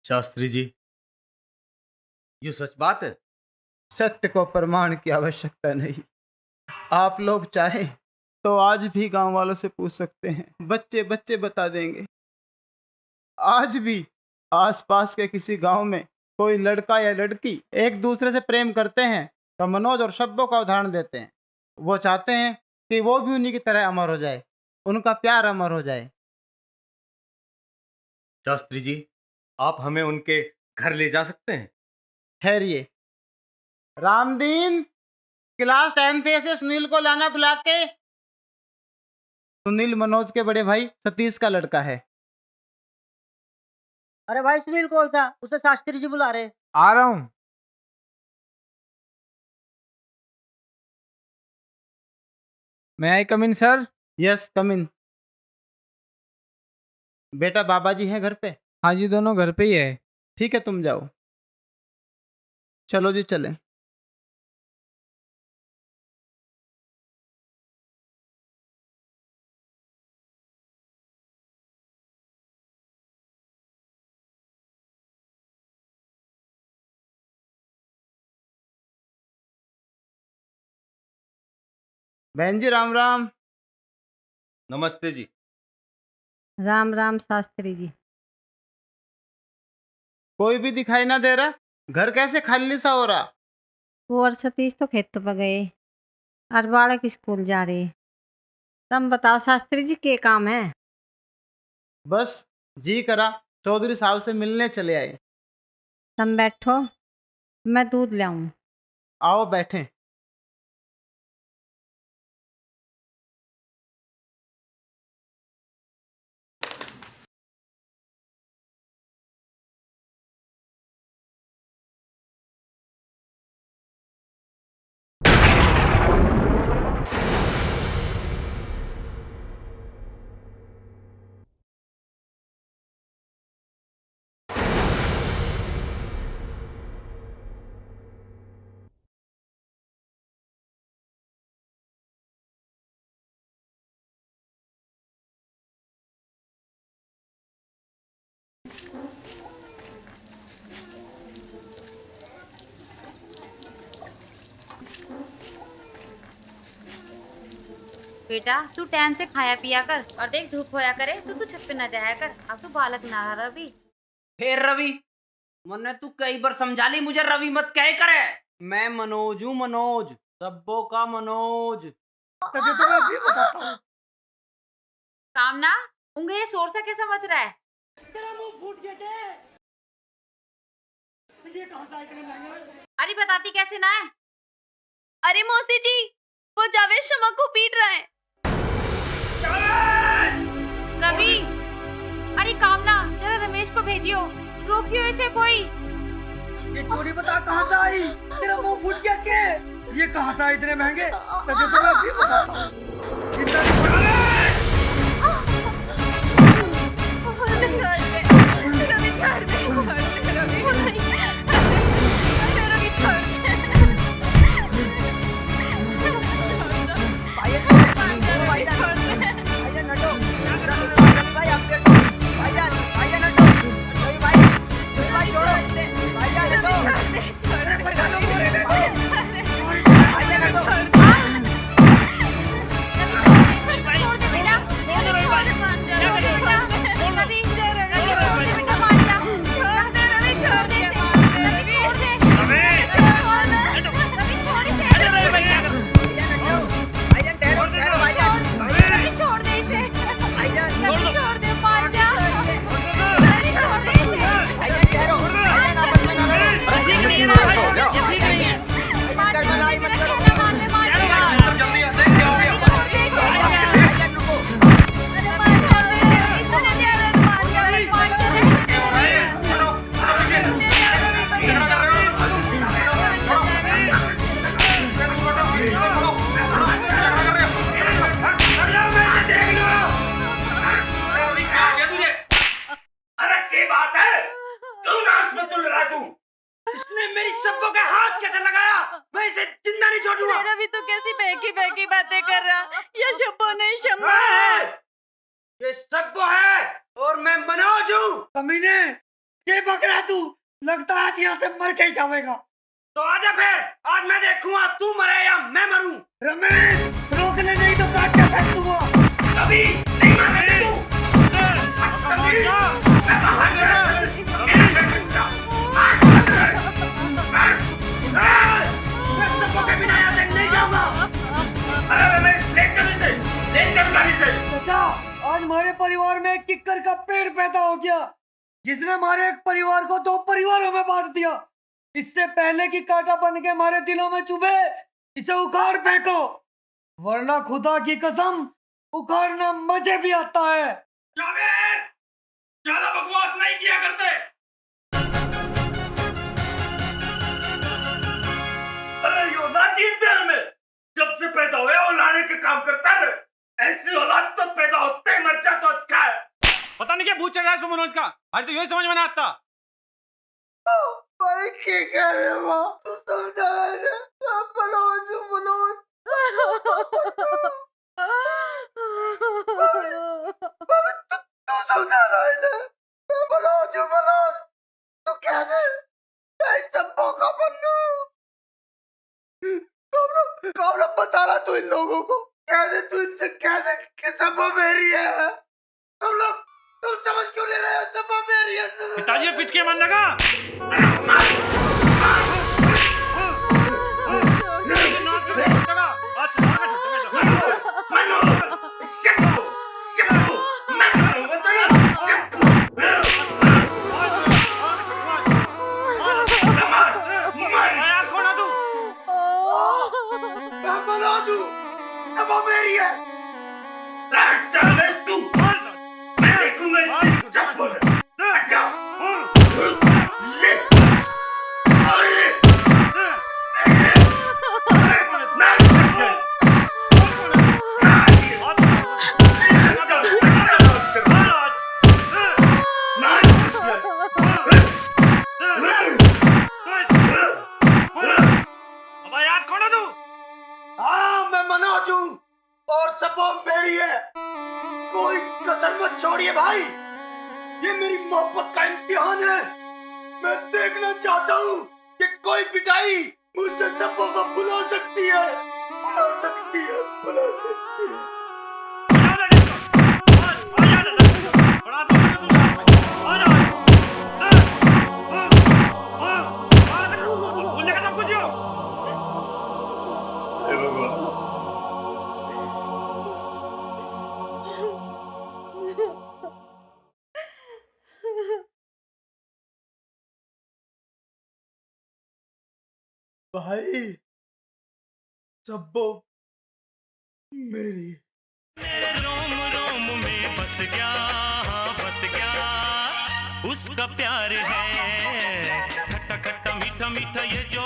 शास्त्री जी, ये सच बात है? सत्य को प्रमाण की आवश्यकता नहीं। आप लोग चाहें तो आज भी गांव वालों से पूछ सकते हैं। बच्चे बच्चे बता देंगे। आज भी आसपास के किसी गांव में कोई लड़का या लड़की एक दूसरे से प्रेम करते हैं तो मनोज और शब्बो का उदाहरण देते हैं। वो चाहते हैं कि वो भी उन्हीं की तरह अमर हो जाए, उनका प्यार अमर हो जाए। शास्त्री जी, आप हमें उनके घर ले जा सकते हैं? ठहरिए। रामदीन, क्लास 10th से सुनील को लाना बुला के। सुनील मनोज के बड़े भाई सतीश का लड़का है। अरे भाई सुनील कौन सा? उसे शास्त्री जी बुला रहे। आ रहा हूँ। मैं आई कम इन सर? यस कम इन। बेटा बाबा जी हैं घर पे? हाँ जी, दोनों घर पे ही है। ठीक है, तुम जाओ। चलो जी चलें। बहन जी राम राम। नमस्ते जी। राम राम शास्त्री जी। कोई भी दिखाई ना दे रहा, घर कैसे खाली सा हो रहा। वो और सतीश तो खेत पर गए और बालक स्कूल जा रहे। तुम बताओ शास्त्री जी के काम है? बस जी करा चौधरी साहब से मिलने चले आए। तुम बैठो, मैं दूध लाऊं। आओ बैठें। बेटा तू टाइम से खाया पिया कर और देख धूप होया करे तो तू छत पे न जाया कर। अब तू बालक ना रहा रवि। फिर रवि, मैंने तू कई बार समझा ली मुझे रवि मत कहे करे। मैं मनोज हूँ, मनोज, सब्बो का मनोज। तुझे तो मैं अभी बताता हूँ। कामना, उंगे ये शोर सा कैसा मच रहा है? तेरा मुंह फूट गया क्या? ये कहाँ से आए इतने महंगे? अरे बताती कैसे ना है? अरे मौसी जी, वो जावेद शमा को पीट रहा है। रवि, अरे कामना जरा रमेश को भेजियो, रोकियो इसे कोई। ये चोरी बता कहाँ से आई? तेरा मुंह फूट गया क्या? ये कहाँ से आए इतने महंगे? तुझे तो मैं अभी बताता हूँ। ये सब्बो है और मैं मनोज हूँ। कमीने, क्या बक रहा तू? लगता है आज यहाँ से मर के ही जाएगा। तो आजा फिर, आज मैं देखूंगा तू मरे या मैं मरूं। रमेश, रोक ले नहीं तो काट के फेंक दूंगा। कभी नहीं मानेगा तू। कभी मैं बाहर मैं सब्बो के बिना यहाँ से नहीं जाऊंगा। अरे रमेश, ले चल इसे, ले चल गाड़ी से। चाचा, आज हमारे परिवार में एक किक्कर का पेड़ पैदा हो गया, जिसने हमारे एक परिवार को दो परिवारों में बांट दिया। इससे पहले कि कांटा बन के हमारे दिलों में चुभे, इसे उखाड़ फेंको, वरना खुदा की कसम उखाड़ना मजे भी आता है। जावेद, ज्यादा बकवास नहीं किया करते। अरे योदा चीरते हमें, जब से पैदा हुए और लाने के काम करता है। ऐसी औलाद तो पैदा होते ही मर जा तो अच्छा है। पता नहीं क्या भूत चढ़ रहा है इसमें मनोज का। अरे तो यही समझ में ना आता। भाई क्या कह रहे हो माँ? तू समझा रहे हैं? मनोज मनोज तू समझा रहे हैं? मनोज मनोज तू क्या है? मैं सब मौका बनू। कब लोग बता रहा तू इन लोगों को? कह दे तू इनसे, कह दे कि सब मेरी है। तुम समझ क्यों ले रहे हो? सब मेरी है। पिताजी पिट के मारने का। कोई कसर मत छोड़िए भाई, ये मेरी मोहब्बत का इम्तिहान है। मैं देखना चाहता हूँ कि कोई पिटाई मुझसे सबों को बुला सकती है, बुला सकती है, बुला सकती है। भाई सब्बो मेरी। मेरे रोम रोम में बस गया, बस गया उसका प्यार है। खट्टा खट्टा मीठा मीठा ये जो